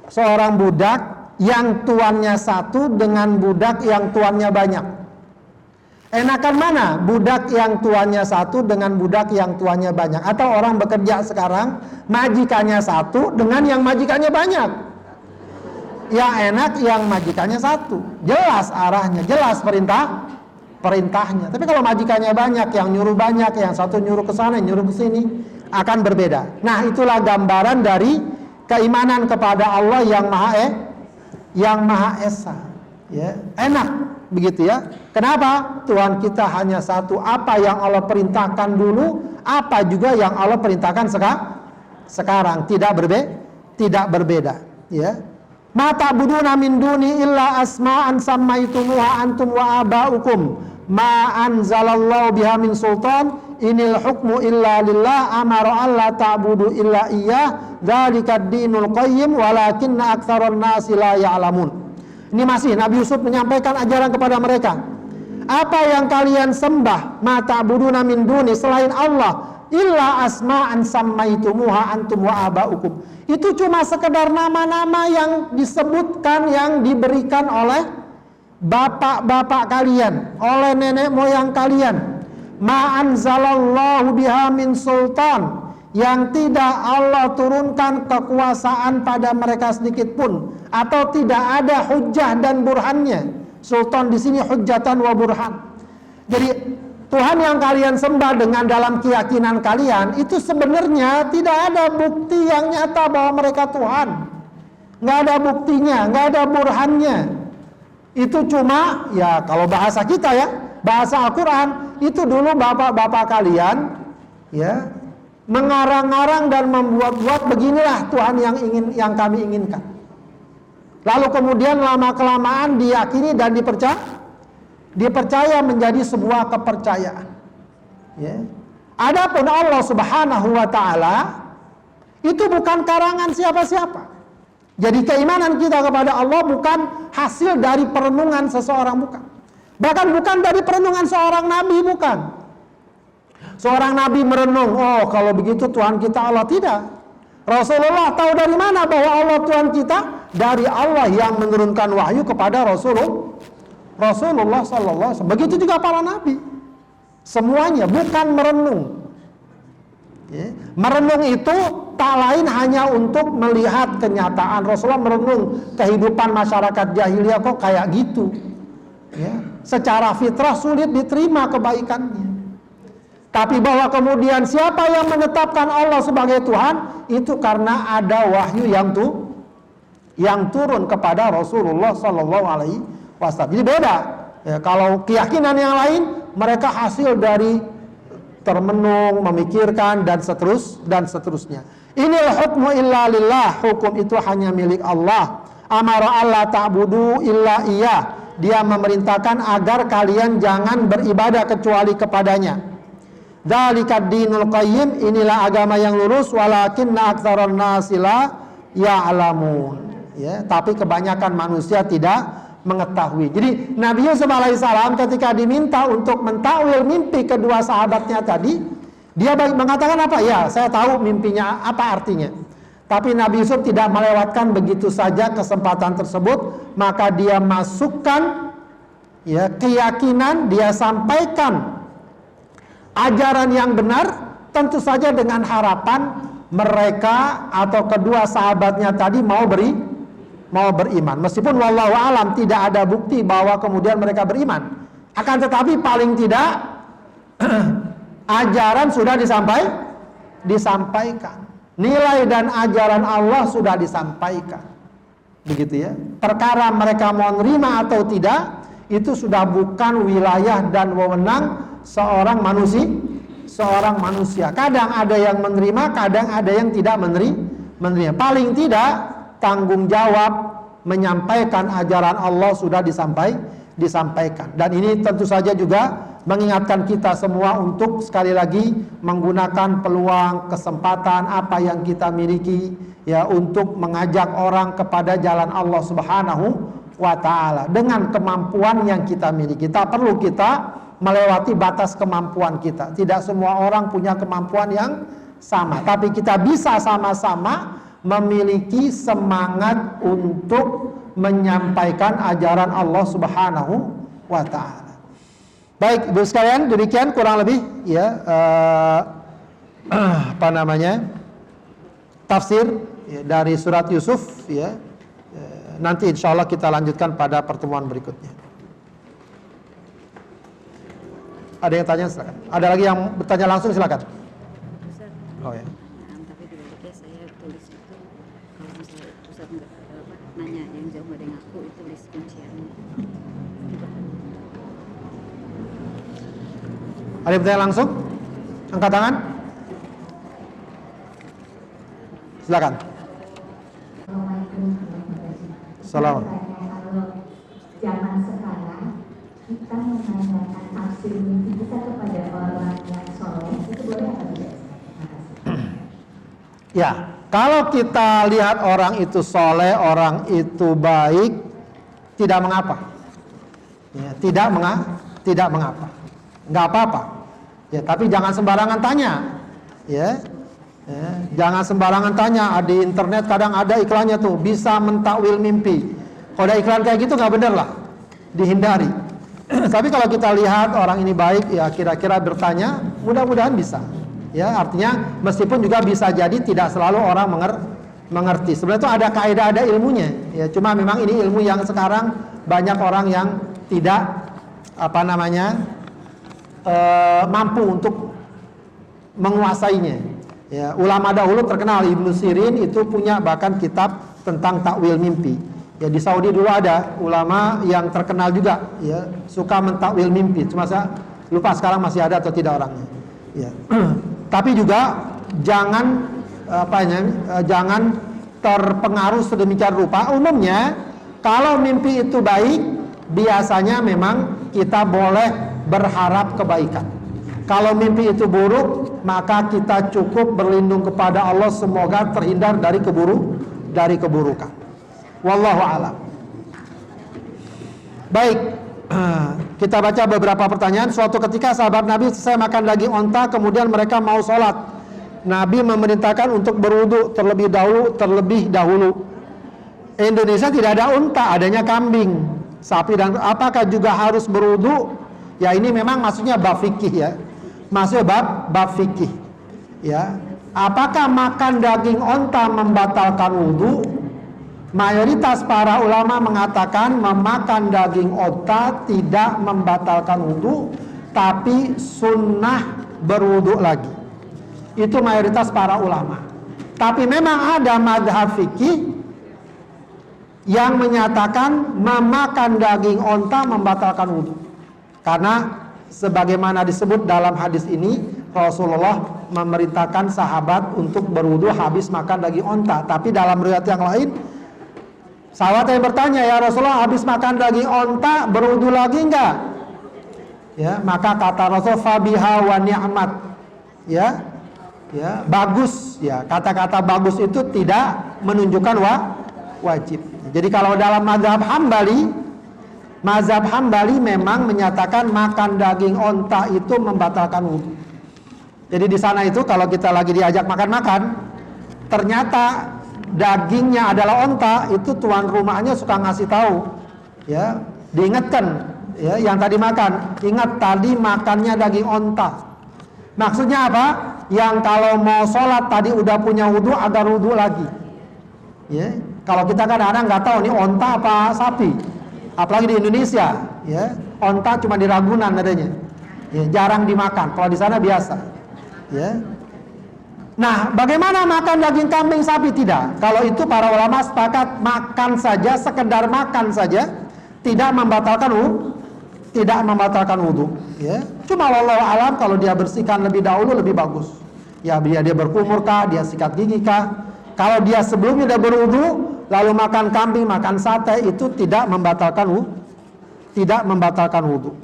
seorang budak yang tuannya satu dengan budak yang tuannya banyak. Enakan mana? Budak yang tuannya satu dengan budak yang tuannya banyak. Atau orang bekerja sekarang majikannya satu dengan yang majikannya banyak. Yang enak yang majikannya satu. Jelas arahnya, jelas perintahnya. Tapi kalau majikannya banyak, yang nyuruh banyak, yang satu nyuruh ke sana, nyuruh ke sini, akan berbeda. Nah, itulah gambaran dari keimanan kepada Allah yang Maha Esa. Ya, enak begitu ya. Kenapa? Tuhan kita hanya satu. Apa yang Allah perintahkan dulu, apa juga yang Allah perintahkan sekarang. Tidak berbeda. Ya. Ma ta'buduna min duni illa asma'an sammaitumuha antum wa aba'ukum ma anzalallahu biha min sultan inil hukmu illa lillah amara alla ta'budu illa iyyah dzalikad dinul qayyim walakinna aktsaran nasi la ya'lamun. Ini masih Nabi Yusuf menyampaikan ajaran kepada mereka. Apa yang kalian sembah, ma ta'buduna min duni, selain Allah, illa asma'an sammaitumuha antum wa aba'ukum. Itu cuma sekedar nama-nama yang disebutkan, yang diberikan oleh bapak-bapak kalian, oleh nenek moyang kalian. Ma anzalallahu biha min sultan, yang tidak Allah turunkan kekuasaan pada mereka sedikit pun, atau tidak ada hujjah dan burhannya. Sultan di sini hujjatan wa burhan. Jadi Tuhan yang kalian sembah dengan dalam keyakinan kalian itu sebenarnya tidak ada bukti yang nyata bahwa mereka Tuhan. Nggak ada buktinya, nggak ada burhannya. Itu cuma ya kalau bahasa kita ya, bahasa Al-Quran, itu dulu bapak-bapak kalian ya mengarang-arang dan membuat-buat beginilah Tuhan yang kami inginkan. Lalu kemudian lama-kelamaan diyakini dan dipercaya menjadi sebuah kepercayaan. Ya. Adapun Allah Subhanahu wa taala itu bukan karangan siapa-siapa. Jadi keimanan kita kepada Allah bukan hasil dari perenungan seseorang, bukan. Bahkan bukan dari perenungan seorang nabi, bukan. Seorang nabi merenung, oh kalau begitu Tuhan kita Allah, tidak. Rasulullah tahu dari mana bahwa Allah Tuhan kita? Dari Allah yang menurunkan wahyu kepada Rasulullah sallallahu alaihi wasallam. Begitu juga para nabi. Semuanya bukan merenung. Ya. Merenung itu tak lain hanya untuk melihat kenyataan. Rasulullah merenung kehidupan masyarakat jahiliyah kok kayak gitu. Ya. Secara fitrah sulit diterima kebaikannya. Tapi bahwa kemudian siapa yang menetapkan Allah sebagai Tuhan, itu karena ada wahyu yang turun kepada Rasulullah sallallahu alaihi wasallam. Jadi beda. Ya, kalau keyakinan yang lain mereka hasil dari termenung, memikirkan dan seterusnya. Inil hukmu illa lillah, hukum itu hanya milik Allah. Amara alla ta'budu illa iyyah. Dia memerintahkan agar kalian jangan beribadah kecuali kepadanya. Dzalikad dinul qayyim, inilah agama yang lurus, walakinna aktsaran nasi la ya'lamun. Ya, tapi kebanyakan manusia tidak mengetahui. Jadi Nabi Yusuf alaihissalam ketika diminta untuk mentakwil mimpi kedua sahabatnya tadi, dia mengatakan apa? Ya, saya tahu mimpinya apa artinya. Tapi Nabi Yusuf tidak melewatkan begitu saja kesempatan tersebut, maka dia masukkan ya keyakinan, dia sampaikan ajaran yang benar, tentu saja dengan harapan mereka atau kedua sahabatnya tadi mau beriman. Meskipun wallahu alam tidak ada bukti bahwa kemudian mereka beriman. Akan tetapi paling tidak ajaran sudah disampaikan. Nilai dan ajaran Allah sudah disampaikan. Begitu ya. Perkara mereka mau nerima atau tidak, itu sudah bukan wilayah dan wewenang seorang manusia. Kadang ada yang menerima, kadang ada yang tidak menerima. Paling tidak tanggung jawab menyampaikan ajaran Allah sudah disampaikan. Dan ini tentu saja juga mengingatkan kita semua untuk sekali lagi menggunakan peluang, kesempatan apa yang kita miliki ya untuk mengajak orang kepada jalan Allah Subhanahu wa ta'ala dengan kemampuan yang kita miliki. Tak perlu kita melewati batas kemampuan kita. Tidak semua orang punya kemampuan yang sama, tapi kita bisa sama-sama memiliki semangat untuk menyampaikan ajaran Allah Subhanahu wa ta'ala. Baik, Ibu sekalian, demikian kurang lebih ya tafsir ya, dari surat Yusuf ya. Nanti insya Allah kita lanjutkan pada pertemuan berikutnya. Ada yang tanya, silakan. Ada lagi yang bertanya langsung, silakan. Oh ya. Tapi dibaliknya saya tulis itu, kalau misalnya Ustaz nggak nanya yang jauh nggak ada yang ngaku, itu tulis kunciannya. Ada yang bertanya langsung? Angkat tangan. Silakan. Salam. Zaman sekarang kita menanyakan tafsir mimpi kita kepada orang yang soleh, itu boleh atau tidak? Ya, kalau kita lihat orang itu soleh, orang itu baik, tidak mengapa. Ya, tidak mengapa, nggak apa-apa. Ya, tapi jangan sembarangan tanya. Ya, jangan sembarangan tanya. Di internet kadang ada iklannya tuh, bisa mentakwil mimpi. Kalau ada iklan kayak gitu nggak bener lah, dihindari. Tapi kalau kita lihat orang ini baik, ya kira-kira bertanya, mudah-mudahan bisa. Ya, artinya meskipun juga bisa jadi tidak selalu orang mengerti. Sebenarnya itu ada kaidah, ada ilmunya. Ya, cuma memang ini ilmu yang sekarang banyak orang yang tidak mampu untuk menguasainya. Ya, ulama dahulu terkenal, Ibnu Sirin itu punya bahkan kitab tentang takwil mimpi. Ya, di Saudi dulu ada ulama yang terkenal juga, ya, suka mentakwil mimpi. Cuma saya lupa sekarang masih ada atau tidak orangnya. Ya. Tapi juga jangan jangan terpengaruh sedemikian rupa. Umumnya kalau mimpi itu baik, biasanya memang kita boleh berharap kebaikan. Kalau mimpi itu buruk, maka kita cukup berlindung kepada Allah, semoga terhindar dari keburukan. Wallahu a'lam. Baik, kita baca beberapa pertanyaan. Suatu ketika sahabat Nabi selesai makan daging onta, kemudian mereka mau sholat. Nabi memerintahkan untuk berwudu terlebih dahulu. Indonesia tidak ada unta, adanya kambing, sapi, dan apakah juga harus berwudu? Ya, ini memang maksudnya bab fikih ya. Maksudnya bab fikih. Ya. Apakah makan daging onta membatalkan wudu? Mayoritas para ulama mengatakan memakan daging onta tidak membatalkan wudu, tapi sunnah berwudu lagi. Itu mayoritas para ulama. Tapi memang ada madhab fikih yang menyatakan memakan daging onta membatalkan wudu. Karena sebagaimana disebut dalam hadis ini, Rasulullah memerintahkan sahabat untuk berwudu habis makan daging onta. Tapi dalam riwayat yang lain, sahabat yang bertanya, ya Rasulullah, habis makan daging onta berwudu lagi enggak? Ya, maka kata Rasul, fabiha wa ni'mat. Ya, bagus. Ya, kata-kata bagus itu tidak menunjukkan wajib. Jadi kalau dalam mazhab Hambali memang menyatakan makan daging onta itu membatalkan wudu. Jadi di sana itu kalau kita lagi diajak makan-makan, ternyata dagingnya adalah onta, itu tuan rumahnya suka ngasih tahu, ya, diingatkan, ya, yang tadi makan, ingat tadi makannya daging onta. Maksudnya apa? Yang kalau mau sholat tadi udah punya wudu, agar wudu lagi. Ya, kalau kita kadang-kadang nggak tahu nih onta apa sapi, apalagi di Indonesia, ya, onta cuma di Ragunan adanya, ya, jarang dimakan. Kalau di sana biasa. Ya. Nah, bagaimana makan daging kambing, sapi? Tidak. Kalau itu para ulama sepakat makan saja, sekedar makan saja, tidak membatalkan wudu. Ya. Cuma wallahu alam kalau dia bersihkan lebih dahulu lebih bagus. Ya, dia berkumur kah, dia sikat gigi kah? Kalau dia sebelumnya udah berwudu, lalu makan kambing, makan sate, itu tidak membatalkan wudu.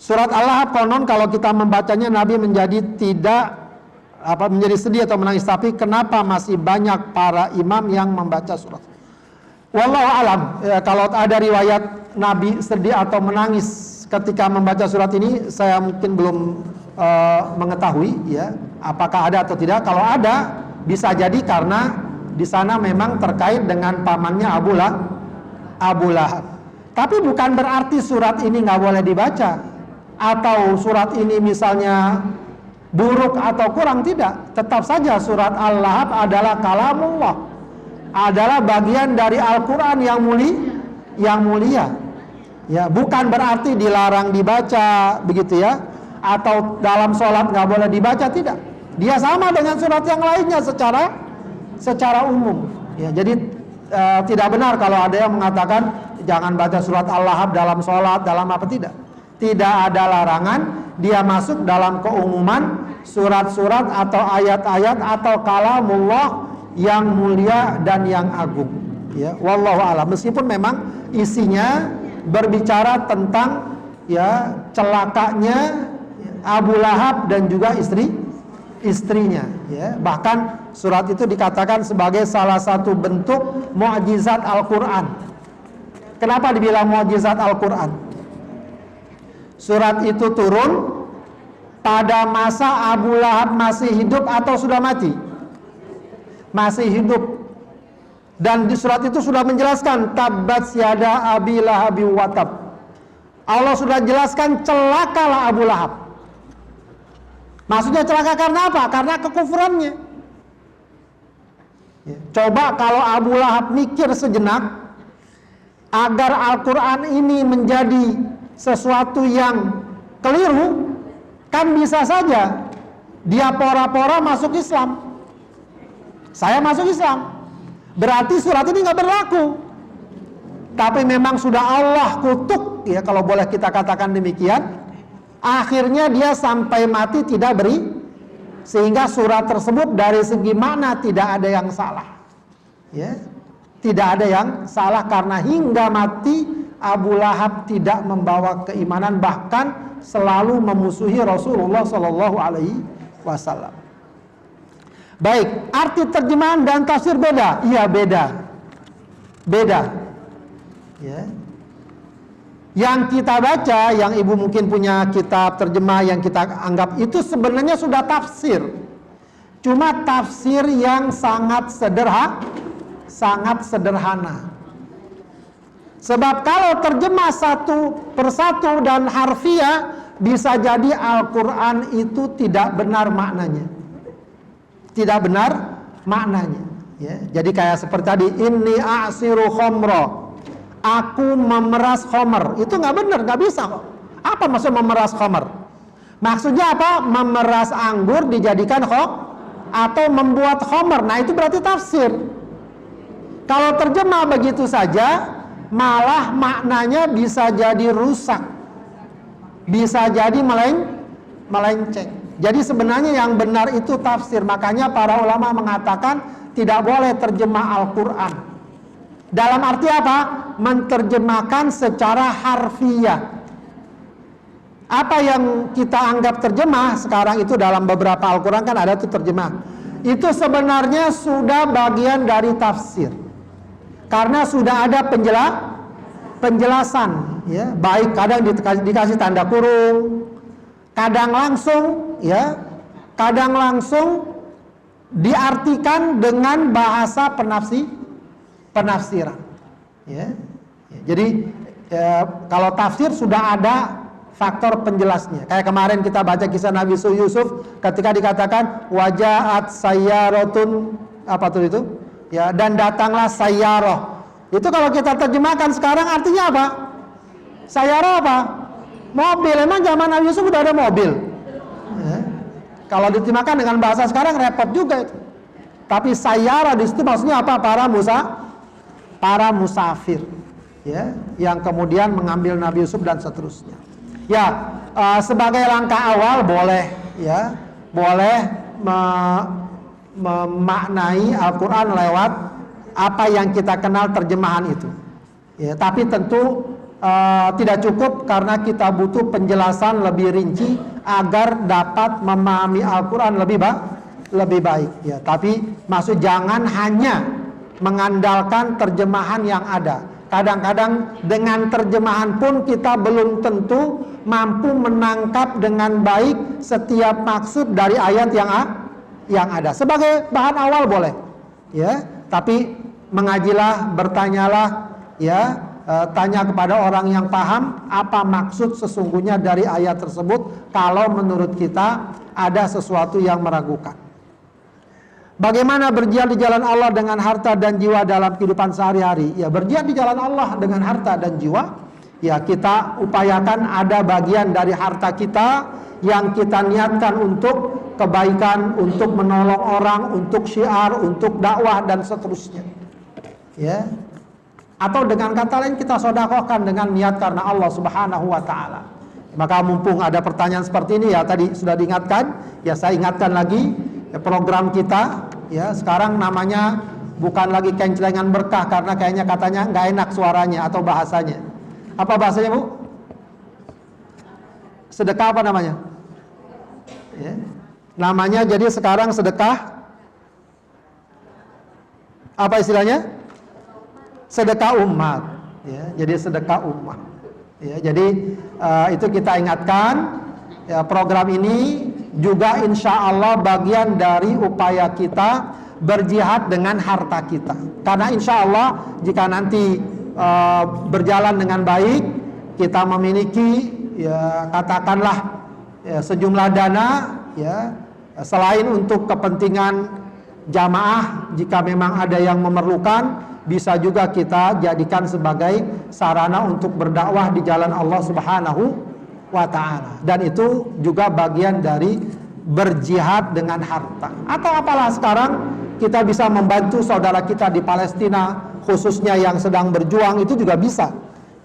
Surat Al-Lahab konon kalau kita membacanya Nabi menjadi sedih atau menangis. Tapi kenapa masih banyak para imam yang membaca surat? Wallahu alam. Kalau ada riwayat Nabi sedih atau menangis ketika membaca surat ini, saya mungkin belum mengetahui ya, apakah ada atau tidak. Kalau ada, bisa jadi karena di sana memang terkait dengan pamannya Abu Lahab. Tapi bukan berarti surat ini nggak boleh dibaca, atau surat ini misalnya buruk atau kurang, tidak. Tetap saja surat Al-Lahab adalah kalamullah, adalah bagian dari Al-Quran yang mulia. Ya, bukan berarti dilarang dibaca begitu ya, atau dalam sholat nggak boleh dibaca, tidak. Dia sama dengan surat yang lainnya secara umum. Ya, jadi tidak benar kalau ada yang mengatakan jangan baca surat Al-Lahab dalam sholat, dalam apa, tidak. Tidak ada larangan, dia masuk dalam keumuman surat-surat atau ayat-ayat atau kalamullah yang mulia dan yang agung. Ya, wallahu a'lam. Meskipun memang isinya berbicara tentang ya celakanya Abu Lahab dan juga istrinya. Ya, bahkan surat itu dikatakan sebagai salah satu bentuk mukjizat Al-Quran. Kenapa dibilang mukjizat Al-Quran? Surat itu turun pada masa Abu Lahab masih hidup atau sudah mati? Masih hidup. Dan di surat itu sudah menjelaskan tabbat yada abi lahabi watab. Allah sudah jelaskan celakalah Abu Lahab. Maksudnya celaka karena apa? Karena kekufurannya. Ya, coba kalau Abu Lahab mikir sejenak agar Al-Quran ini menjadi sesuatu yang keliru, kan bisa saja dia pora-pora masuk Islam. Saya masuk Islam, berarti surat ini nggak berlaku. Tapi memang sudah Allah kutuk, ya kalau boleh kita katakan demikian. Akhirnya dia sampai mati tidak beri, sehingga surat tersebut dari segi makna tidak ada yang salah. Ya, tidak ada yang salah karena hingga mati Abu Lahab tidak membawa keimanan, bahkan selalu memusuhi Rasulullah Shallallahu Alaihi Wasallam. Baik, arti terjemahan dan tafsir beda? Iya beda. Ya. Yang kita baca, yang ibu mungkin punya kitab terjemah yang kita anggap itu sebenarnya sudah tafsir. Cuma tafsir yang sangat sederhana. Sebab kalau terjemah satu persatu dan harfiah, bisa jadi Al-Quran itu tidak benar maknanya. Ya. Jadi kayak seperti tadi, inni a'siru khomro, aku memeras khomer. Itu nggak benar, nggak bisa kok. Apa maksud memeras khomer? Maksudnya apa? Memeras anggur dijadikan atau membuat khomer. Nah itu berarti tafsir. Kalau terjemah begitu saja, malah maknanya bisa jadi rusak, bisa jadi melenceng. Jadi sebenarnya yang benar itu tafsir. Makanya para ulama mengatakan tidak boleh terjemah Al-Quran. Dalam arti apa? Menterjemahkan secara harfiah. Apa yang kita anggap terjemah sekarang itu dalam beberapa Al-Quran kan ada tuh terjemah. Itu sebenarnya sudah bagian dari tafsir. Karena sudah ada penjelasan, ya, baik kadang dikasih tanda kurung, kadang langsung, ya, kadang langsung diartikan dengan bahasa penafsiran. Ya. Jadi kalau tafsir sudah ada faktor penjelasnya. Kayak kemarin kita baca kisah Nabi Yusuf ketika dikatakan wajahat sayyaratun, apa tuh itu? Ya, dan datanglah sayyarah. Itu kalau kita terjemahkan sekarang artinya apa? Sayyarah apa? Mobil. Emang zaman Nabi Yusuf udah ada mobil? Ya. Kalau diterjemahkan dengan bahasa sekarang repot juga itu. Tapi sayyarah di situ maksudnya apa? Para musafir. Ya, yang kemudian mengambil Nabi Yusuf dan seterusnya. Ya, sebagai langkah awal boleh, ya, boleh memaknai Al-Quran lewat apa yang kita kenal terjemahan itu. Ya, tapi tentu tidak cukup karena kita butuh penjelasan lebih rinci agar dapat memahami Al-Quran lebih baik. Ya, tapi maksud jangan hanya mengandalkan terjemahan yang ada. Kadang-kadang dengan terjemahan pun kita belum tentu mampu menangkap dengan baik setiap maksud dari ayat yang ada. Sebagai bahan awal boleh, ya. Tapi mengajilah, bertanyalah, ya, tanya kepada orang yang paham apa maksud sesungguhnya dari ayat tersebut kalau menurut kita ada sesuatu yang meragukan. Bagaimana berjihad di jalan Allah dengan harta dan jiwa dalam kehidupan sehari-hari? Ya, berjihad di jalan Allah dengan harta dan jiwa, ya kita upayakan ada bagian dari harta kita yang kita niatkan untuk kebaikan, untuk menolong orang, untuk syiar, untuk dakwah dan seterusnya. Ya. Atau dengan kata lain kita sedekahkan dengan niat karena Allah Subhanahu wa taala. Maka mumpung ada pertanyaan seperti ini, ya tadi sudah diingatkan, ya saya ingatkan lagi, ya, program kita ya sekarang namanya bukan lagi kencelengan berkah karena kayaknya katanya nggak enak suaranya atau bahasanya. Apa bahasanya, Bu? Sedekah apa namanya? Ya. Namanya jadi sekarang sedekah apa istilahnya? Sedekah umat. Ya, jadi sedekah umat. Ya, jadi itu kita ingatkan, ya, program ini juga insya Allah bagian dari upaya kita berjihad dengan harta kita. Karena insya Allah jika nanti berjalan dengan baik, kita memiliki, ya, katakanlah, ya, sejumlah dana, ya, selain untuk kepentingan jamaah, jika memang ada yang memerlukan, bisa juga kita jadikan sebagai sarana untuk berdakwah di jalan Allah Subhanahu wa ta'ala. Dan itu juga bagian dari berjihad dengan harta. Atau apalah sekarang kita bisa membantu saudara kita di Palestina, khususnya yang sedang berjuang, itu juga bisa.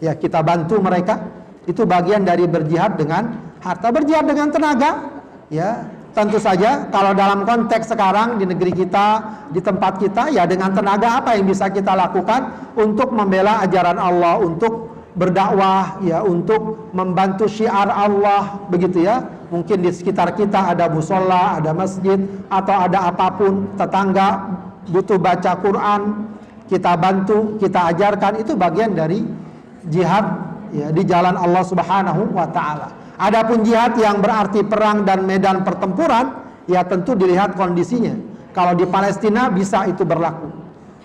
Ya, kita bantu mereka. Itu bagian dari berjihad dengan harta. Berjihad dengan tenaga, ya. Tentu saja kalau dalam konteks sekarang di negeri kita, di tempat kita, ya dengan tenaga apa yang bisa kita lakukan untuk membela ajaran Allah, untuk berdakwah, ya, untuk membantu syiar Allah, begitu ya. Mungkin di sekitar kita ada musola, ada masjid, atau ada apapun, tetangga butuh baca Quran, kita bantu, kita ajarkan, itu bagian dari jihad, ya, di jalan Allah Subhanahu wa ta'ala. Adapun jihad yang berarti perang dan medan pertempuran, ya tentu dilihat kondisinya. Kalau di Palestina bisa itu berlaku,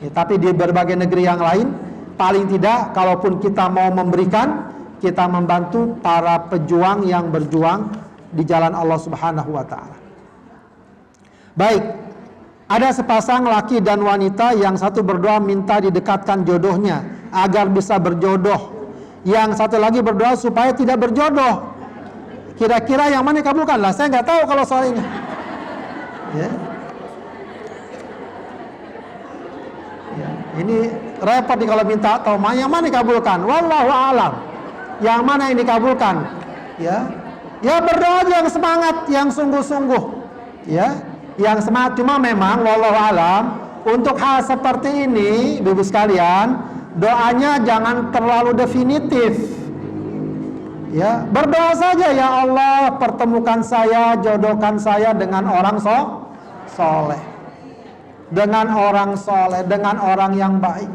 ya, tapi di berbagai negeri yang lain, paling tidak kalaupun kita mau memberikan, kita membantu para pejuang yang berjuang di jalan Allah Subhanahu wa ta'ala. Baik, ada sepasang laki dan wanita yang satu berdoa minta didekatkan jodohnya agar bisa berjodoh, yang satu lagi berdoa supaya tidak berjodoh. Kira-kira yang mana dikabulkan? Lah, saya nggak tahu kalau soal ini. Ya. Ya, ini repot nih kalau minta tahu yang mana dikabulkan. Wallahu a'lam. Yang mana yang dikabulkan? Ya, ya berdoa yang semangat, yang sungguh-sungguh. Ya, yang semangat. Cuma memang wallahu a'lam untuk hal seperti ini, Ibu sekalian, doanya jangan terlalu definitif. Ya, berdoa saja, ya Allah pertemukan saya, jodohkan saya dengan orang soleh, dengan orang soleh, dengan orang yang baik,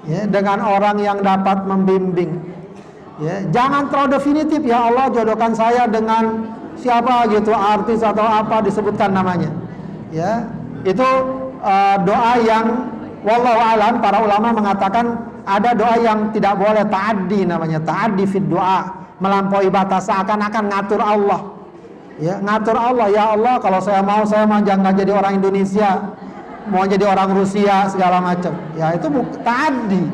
ya, dengan orang yang dapat membimbing. Ya, jangan terlalu definitif, ya Allah jodohkan saya dengan siapa gitu, artis atau apa disebutkan namanya. Ya, itu doa yang wallahu alam, para ulama mengatakan ada doa yang tidak boleh, ta'addi namanya, ta'addi fid doa, melampaui batas, seakan-akan ngatur Allah. Ya, ngatur Allah, ya Allah kalau saya mau jangan jadi orang Indonesia, mau jadi orang Rusia segala macam. Ya, itu ta'addi.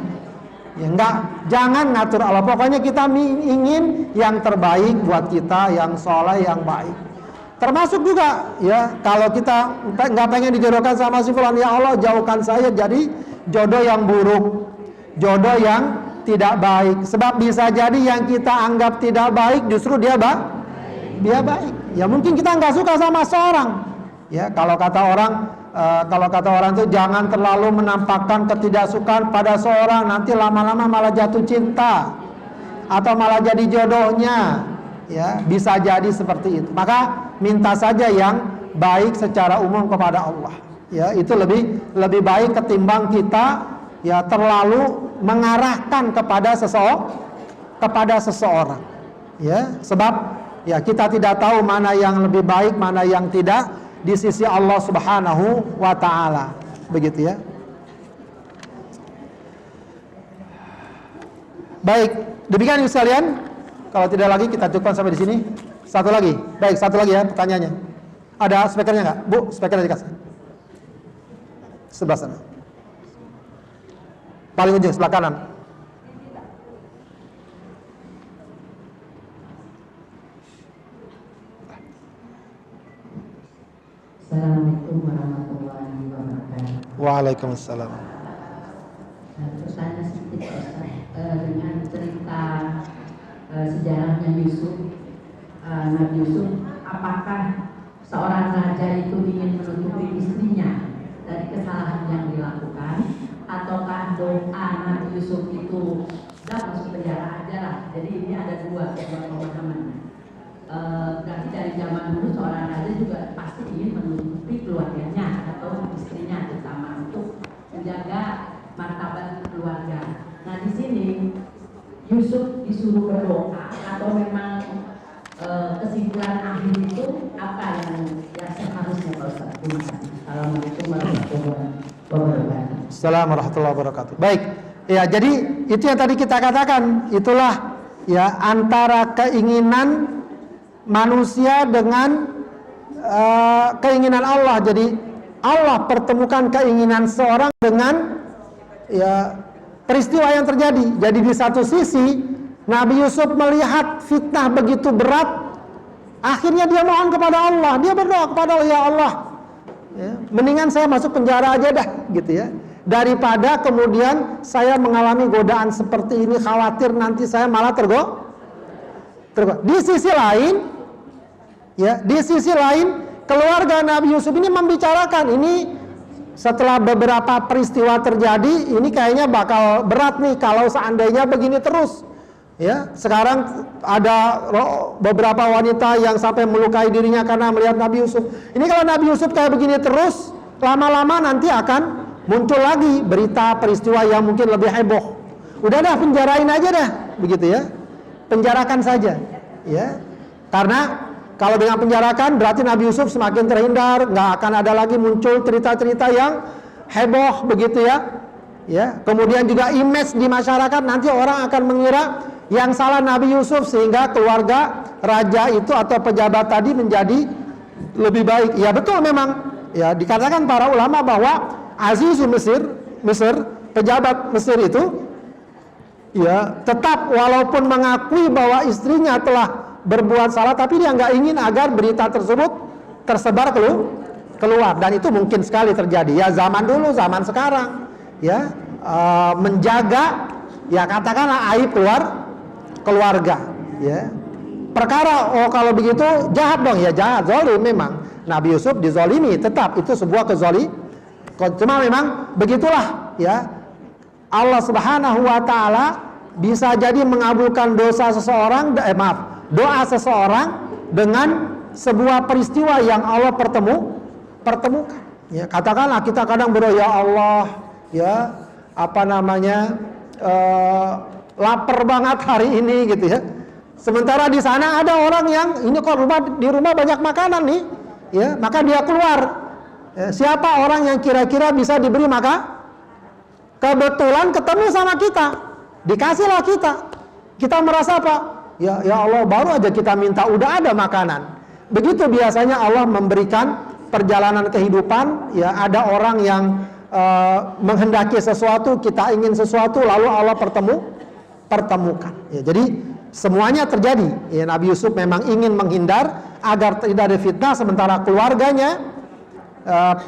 Ya, enggak, jangan ngatur Allah. Pokoknya kita ingin yang terbaik buat kita, yang soleh, yang baik. Termasuk juga, ya, kalau kita nggak pengen dijodohkan sama si fulan, ya Allah jauhkan saya jadi jodoh yang buruk, jodoh yang tidak baik. Sebab bisa jadi yang kita anggap tidak baik justru dia baik. Ya mungkin kita nggak suka sama seorang. Ya, kalau kata orang itu jangan terlalu menampakkan ketidaksukaan pada seorang, nanti lama-lama malah jatuh cinta atau malah jadi jodohnya. Ya, bisa jadi seperti itu. Maka minta saja yang baik secara umum kepada Allah. Ya, itu lebih baik ketimbang kita ya terlalu mengarahkan kepada seseorang. Ya, sebab ya kita tidak tahu mana yang lebih baik, mana yang tidak di sisi Allah Subhanahu wa taala. Begitu ya. Baik, demikian Ibu sekalian. Kalau tidak lagi kita cukupkan sampai di sini. Satu lagi. Baik, satu lagi ya pertanyaannya. Ada speakernya nggak? Bu, speakernya dikasih. Sebelah sana. Paling ujung sebelah kanan. Assalamualaikum warahmatullahi wabarakatuh. Waalaikumsalam. Pertanyaan sedikit Ustaz, dengan cerita sejarahnya Yusuf, Nabi Yusuf, apakah seorang raja itu ingin menutupi istrinya dari kesalahan yang dilakukan, ataukah doa Nabi Yusuf itu sudah masuk penjara aja lah? Jadi ini ada dua pemahaman. Berarti dari zaman dulu seorang raja juga pasti ingin menutupi keluarganya atau istrinya, terutama untuk menjaga martabat keluarga. Nah di sini Yusuf disuruh berdoa atau memang kesimpulan akhir itu apa yang seharusnya Pak Ustaz? Assalamualaikum warahmatullahi wabarakatuh. Assalamualaikum warahmatullahi wabarakatuh. Baik, ya jadi itu yang tadi kita katakan, itulah ya antara keinginan manusia dengan keinginan Allah. Jadi Allah pertemukan keinginan seorang dengan ya peristiwa yang terjadi. Jadi di satu sisi Nabi Yusuf melihat fitnah begitu berat, akhirnya dia mohon kepada Allah, dia berdoa kepada Allah, ya Allah, ya, mendingan saya masuk penjara aja dah, gitu ya, daripada kemudian saya mengalami godaan seperti ini, khawatir nanti saya malah tergoda. Di sisi lain, ya, di sisi lain keluarga Nabi Yusuf ini membicarakan ini. Setelah beberapa peristiwa terjadi, ini kayaknya bakal berat nih kalau seandainya begini terus. Ya, sekarang ada beberapa wanita yang sampai melukai dirinya karena melihat Nabi Yusuf. Ini kalau Nabi Yusuf kayak begini terus, lama-lama nanti akan muncul lagi berita peristiwa yang mungkin lebih heboh. Udah dah, penjarain aja dah, begitu ya. Penjarakan saja, ya. Karena kalau dengan penjarakan berarti Nabi Yusuf semakin terhindar, nggak akan ada lagi muncul cerita-cerita yang heboh begitu ya. Ya, kemudian juga image di masyarakat, nanti orang akan mengira yang salah Nabi Yusuf sehingga keluarga raja itu atau pejabat tadi menjadi lebih baik. Ya betul memang. Ya dikatakan para ulama bahwa Aziz Mesir, pejabat Mesir itu ya tetap walaupun mengakui bahwa istrinya telah berbuat salah, tapi dia nggak ingin agar berita tersebut tersebar keluar, dan itu mungkin sekali terjadi ya zaman dulu, zaman sekarang ya, menjaga ya katakanlah aib keluarga ya. Perkara kalau begitu jahat dong, ya jahat, zalim memang. Nabi Yusuf dizalimi, tetap itu sebuah cuma memang begitulah ya, Allah Subhanahu wa taala bisa jadi mengabulkan dosa seseorang, doa seseorang dengan sebuah peristiwa yang Allah pertemukan. Ya, katakanlah kita kadang berdoa, ya Allah, ya apa namanya, lapar banget hari ini gitu ya. Sementara di sana ada orang yang ini kok di rumah banyak makanan nih, ya maka dia keluar. Ya, siapa orang yang kira-kira bisa diberi maka? Kebetulan ketemu sama kita, dikasihlah kita. Kita merasa apa? Ya Allah, baru aja kita minta udah ada makanan. Begitu biasanya Allah memberikan perjalanan kehidupan. Ya ada orang yang menghendaki sesuatu, kita ingin sesuatu, lalu Allah pertemukan. Ya, jadi semuanya terjadi. Ya, Nabi Yusuf memang ingin menghindar agar tidak ada fitnah, sementara keluarganya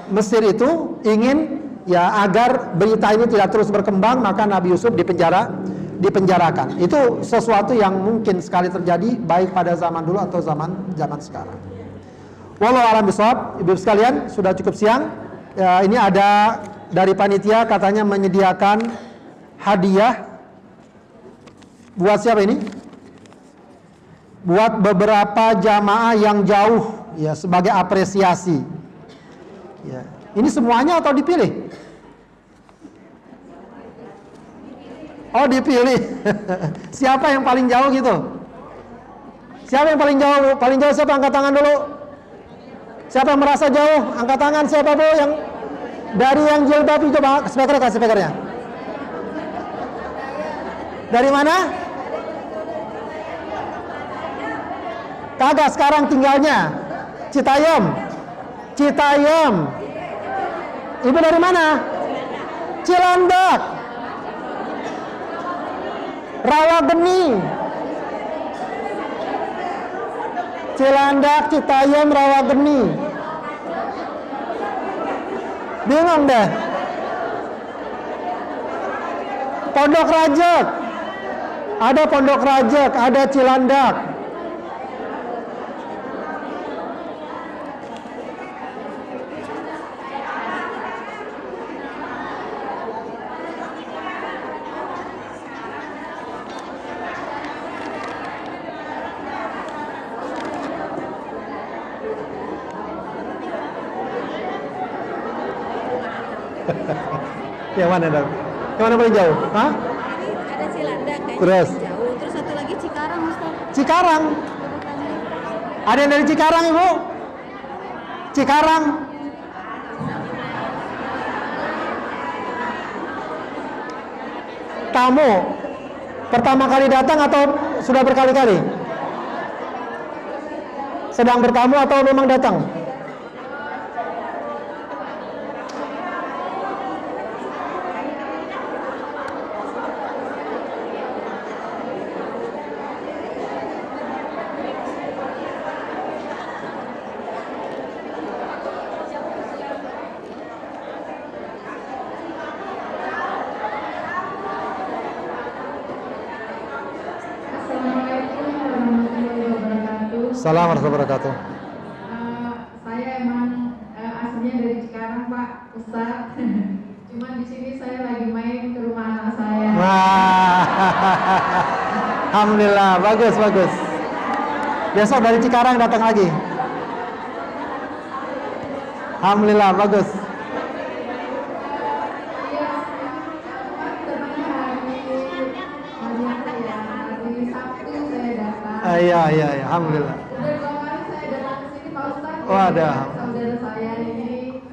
Mesir itu ingin ya agar berita ini tidak terus berkembang, maka Nabi Yusuf dipenjarakan. Itu sesuatu yang mungkin sekali terjadi baik pada zaman dulu atau zaman sekarang. Wallahu a'lam bishawab. Ibu sekalian, sudah cukup siang. Ya, ini ada dari panitia katanya menyediakan hadiah buat siapa ini? Buat beberapa jamaah yang jauh ya, sebagai apresiasi. Ya. Ini semuanya atau dipilih? Oh, dipilih. Siapa yang paling jauh gitu? Siapa yang paling jauh? Paling jauh siapa? Angkat tangan dulu. Siapa yang merasa jauh? Angkat tangan. Siapa Bu yang dari yang jilbab itu? Speakernya, kasih speakernya. Dari mana? Kagak, sekarang tinggalnya Citayam. Citayam. Ibu dari mana? Cilandak. Rawageni. Cilandak, Citayam, Rawageni. Bingung deh. Pondok Rajek. Ada Pondok Rajek, ada Cilandak. Yang mana dong? Yang mana paling jauh? Hah? Ada Cilandak kayaknya Terus? paling jauh. Terus satu lagi Cikarang, Ustaz. Cikarang. Ada yang dari Cikarang, Ibu? Cikarang. Kamu pertama kali datang atau sudah berkali-kali? Sedang bertamu atau memang datang? Assalamualaikum warahmatullahi wabarakatuh. Saya emang aslinya dari Cikarang, Pak Ustaz. Cuma di sini saya lagi main ke rumah anak saya. Wah, alhamdulillah, bagus bagus. Besok dari Cikarang datang lagi. Alhamdulillah, bagus. Hari Sabtu saya datang. Iya, alhamdulillah. Udah 2 kali saya datang ke sini, Pak Ustaz. Oh, ada. Saudara saya ini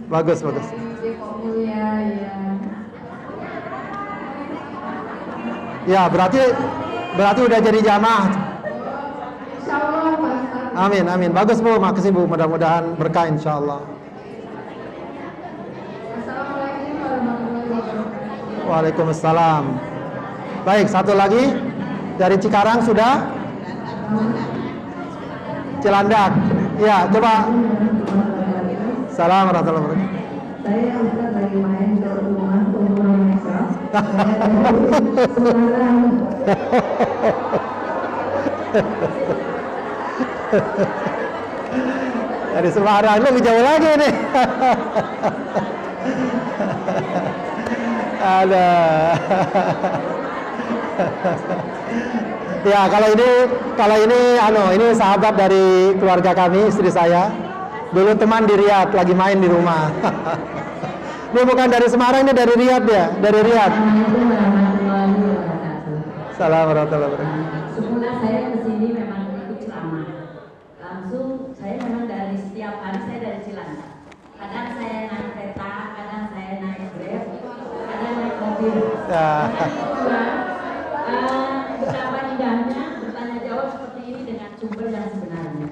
Bagus bagus. dari Depok Mulia, ya. Ya, berarti udah jadi jamaah. Insya Allah, Pak Ustaz. Amin, amin. Bagus Bu, makasih Bu. Mudah-mudahan berkah insya Allah. Assalamualaikum warahmatullahi wabarakatuh. Waalaikumsalam. Baik, satu lagi dari Cikarang sudah. Cilandak. Ya, coba. Assalamualaikum warahmatullahi wabarakatuh. Saya Ustaz lagi main ke rumah Mesa. Saya dari Semarang. Dari Semarang lebih jauh lagi nih. Ada. Ya, kalau ini sahabat dari keluarga kami, istri saya. Dulu teman di Riyadh, lagi main di rumah. Ini bukan dari Semarang, ini dari Riyadh ya, dari Riyadh. Assalamualaikum warahmatullahi wabarakatuh. Assalamualaikum warahmatullahi wabarakatuh. Semula saya kesini memang ikut ceramah. Langsung saya memang dari setiap hari saya dari Cilandak. Kadang saya naik kereta, kadang saya naik Grab, kadang naik mobil. Ya. Betapa indahnya bertanya jawab seperti ini dengan sumber yang sebenarnya.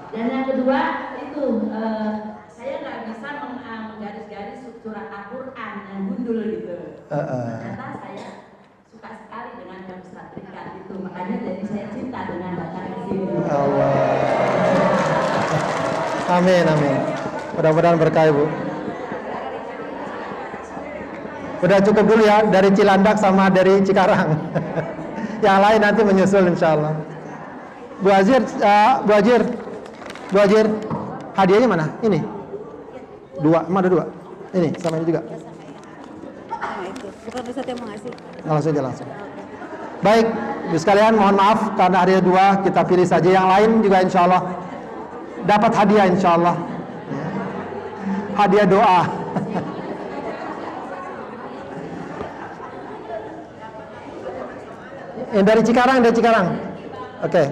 Dan yang kedua itu saya nggak bisa menggaris-garis surat Al-Quran yang gundul gitu. Ternyata saya suka sekali dengan yang sertifikat itu, makanya jadi saya cinta dengan datang ke sini. Allah. Amin, amin. Mudah-mudahan berkah Bu. Udah cukup dulu ya dari Cilandak sama dari Cikarang. Yang lain nanti menyusul insya Allah. Bu Ajir, hadiahnya mana? Ini. 2, emang ada 2. Ini sama ini juga. Nah, itu. Bukan Ustaz yang mau ngasih. Langsung aja langsung. Baik, Ibu sekalian mohon maaf karena hadiah 2 kita pilih saja, yang lain juga insya Allah dapat hadiah insya Allah. Ya. hadiah doa. Yang dari Cikarang. Oke.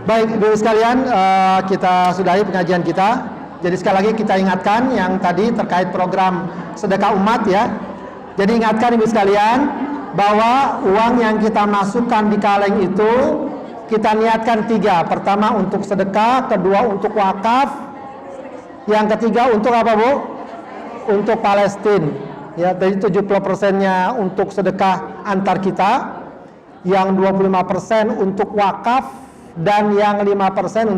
Baik, Ibu sekalian, kita sudahi pengajian kita. Jadi sekali lagi kita ingatkan yang tadi terkait program sedekah umat ya. Jadi ingatkan Ibu sekalian bahwa uang yang kita masukkan di kaleng itu kita niatkan 3. Pertama untuk sedekah, kedua untuk wakaf, yang ketiga untuk apa Bu? Untuk Palestina. Ya, dari 70%-nya untuk sedekah antar kita, yang 25% untuk wakaf, dan yang 5%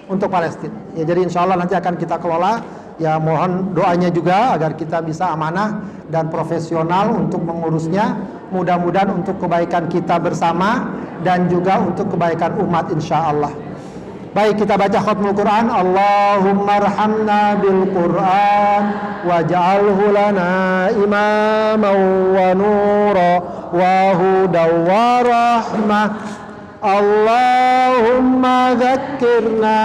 untuk Palestina. Ya, jadi insya Allah nanti akan kita kelola. Ya, mohon doanya juga agar kita bisa amanah dan profesional untuk mengurusnya. Mudah-mudahan untuk kebaikan kita bersama dan juga untuk kebaikan umat insya Allah. Baik, kita baca khatmul Quran. Allahumma arhamna bil Quran waj'alhu lana imaman wa nura wa hudaw wa rahmah. Allahumma dzakkirna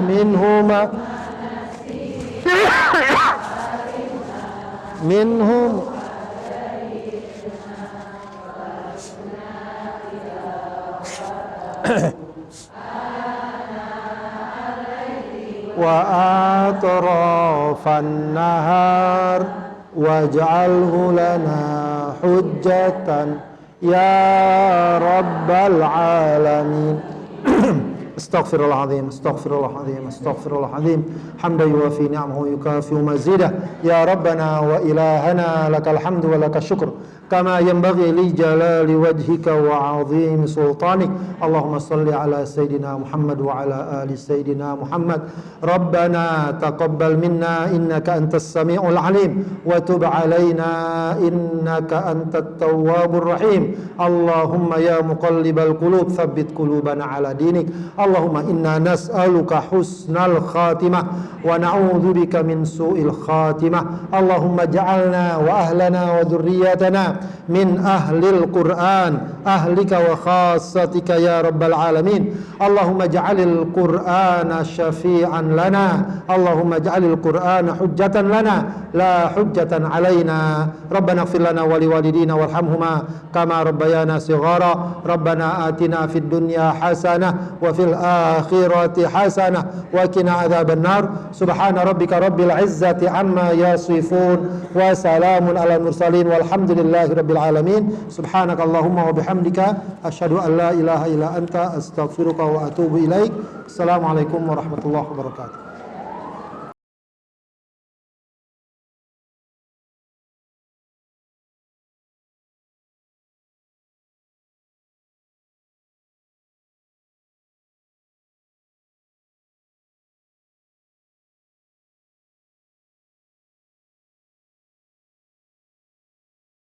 minhuma wa atrafan nahar waj'alhu lana hujjatan ya rabbal alamin. Astaghfirullahaladzim, astaghfirullahaladzim, astaghfirullahaladzim. Hamdan yuwafi ni'amahu yukafi'u mazidah. Ya Rabbana wa ilahana lakal hamdu wa lakal syukr kama yanbaghi li jalali wajhika wa 'azimi sultanik. Allahumma salli ala Sayyidina Muhammad wa ala ali Sayyidina Muhammad. Rabbana taqabbal minna innaka antas sami'ul alim wa tub 'alaina innaka antat tawwabur rahim. Allahumma ya muqallibal qulub tsabbit qulubana ala dinik. Allahumma inna nas'aluka husnal khatimah wa na'udzu bika min su'il khatimah. Allahumma ja'alna wa ahlana wa dhurriyyatana min ahlil Qur'an ahlika wa khassatika ya rabbal alamin. Allahumma ja'alil Qur'ana syafi'an lana. Allahumma ja'alil Qur'ana hujjatan lana la hujjatan alaina. Rabbana ighfir lana wa liwalidina warhamhuma kama rabbayana shighara. Rabbana atina fid dunya hasanah wa fil akhirati hasanah wa qina adzaban nar. Subhana rabbika rabbil izzati amma yasifun wa salamun alal mursalin walhamdulillahi rabbil alamin. Subhanakallahumma wa bihamdika asyhadu an la ilaha illa anta astaghfiruka wa atubu ilaik. Assalamualaikum warahmatullahi wabarakatuh.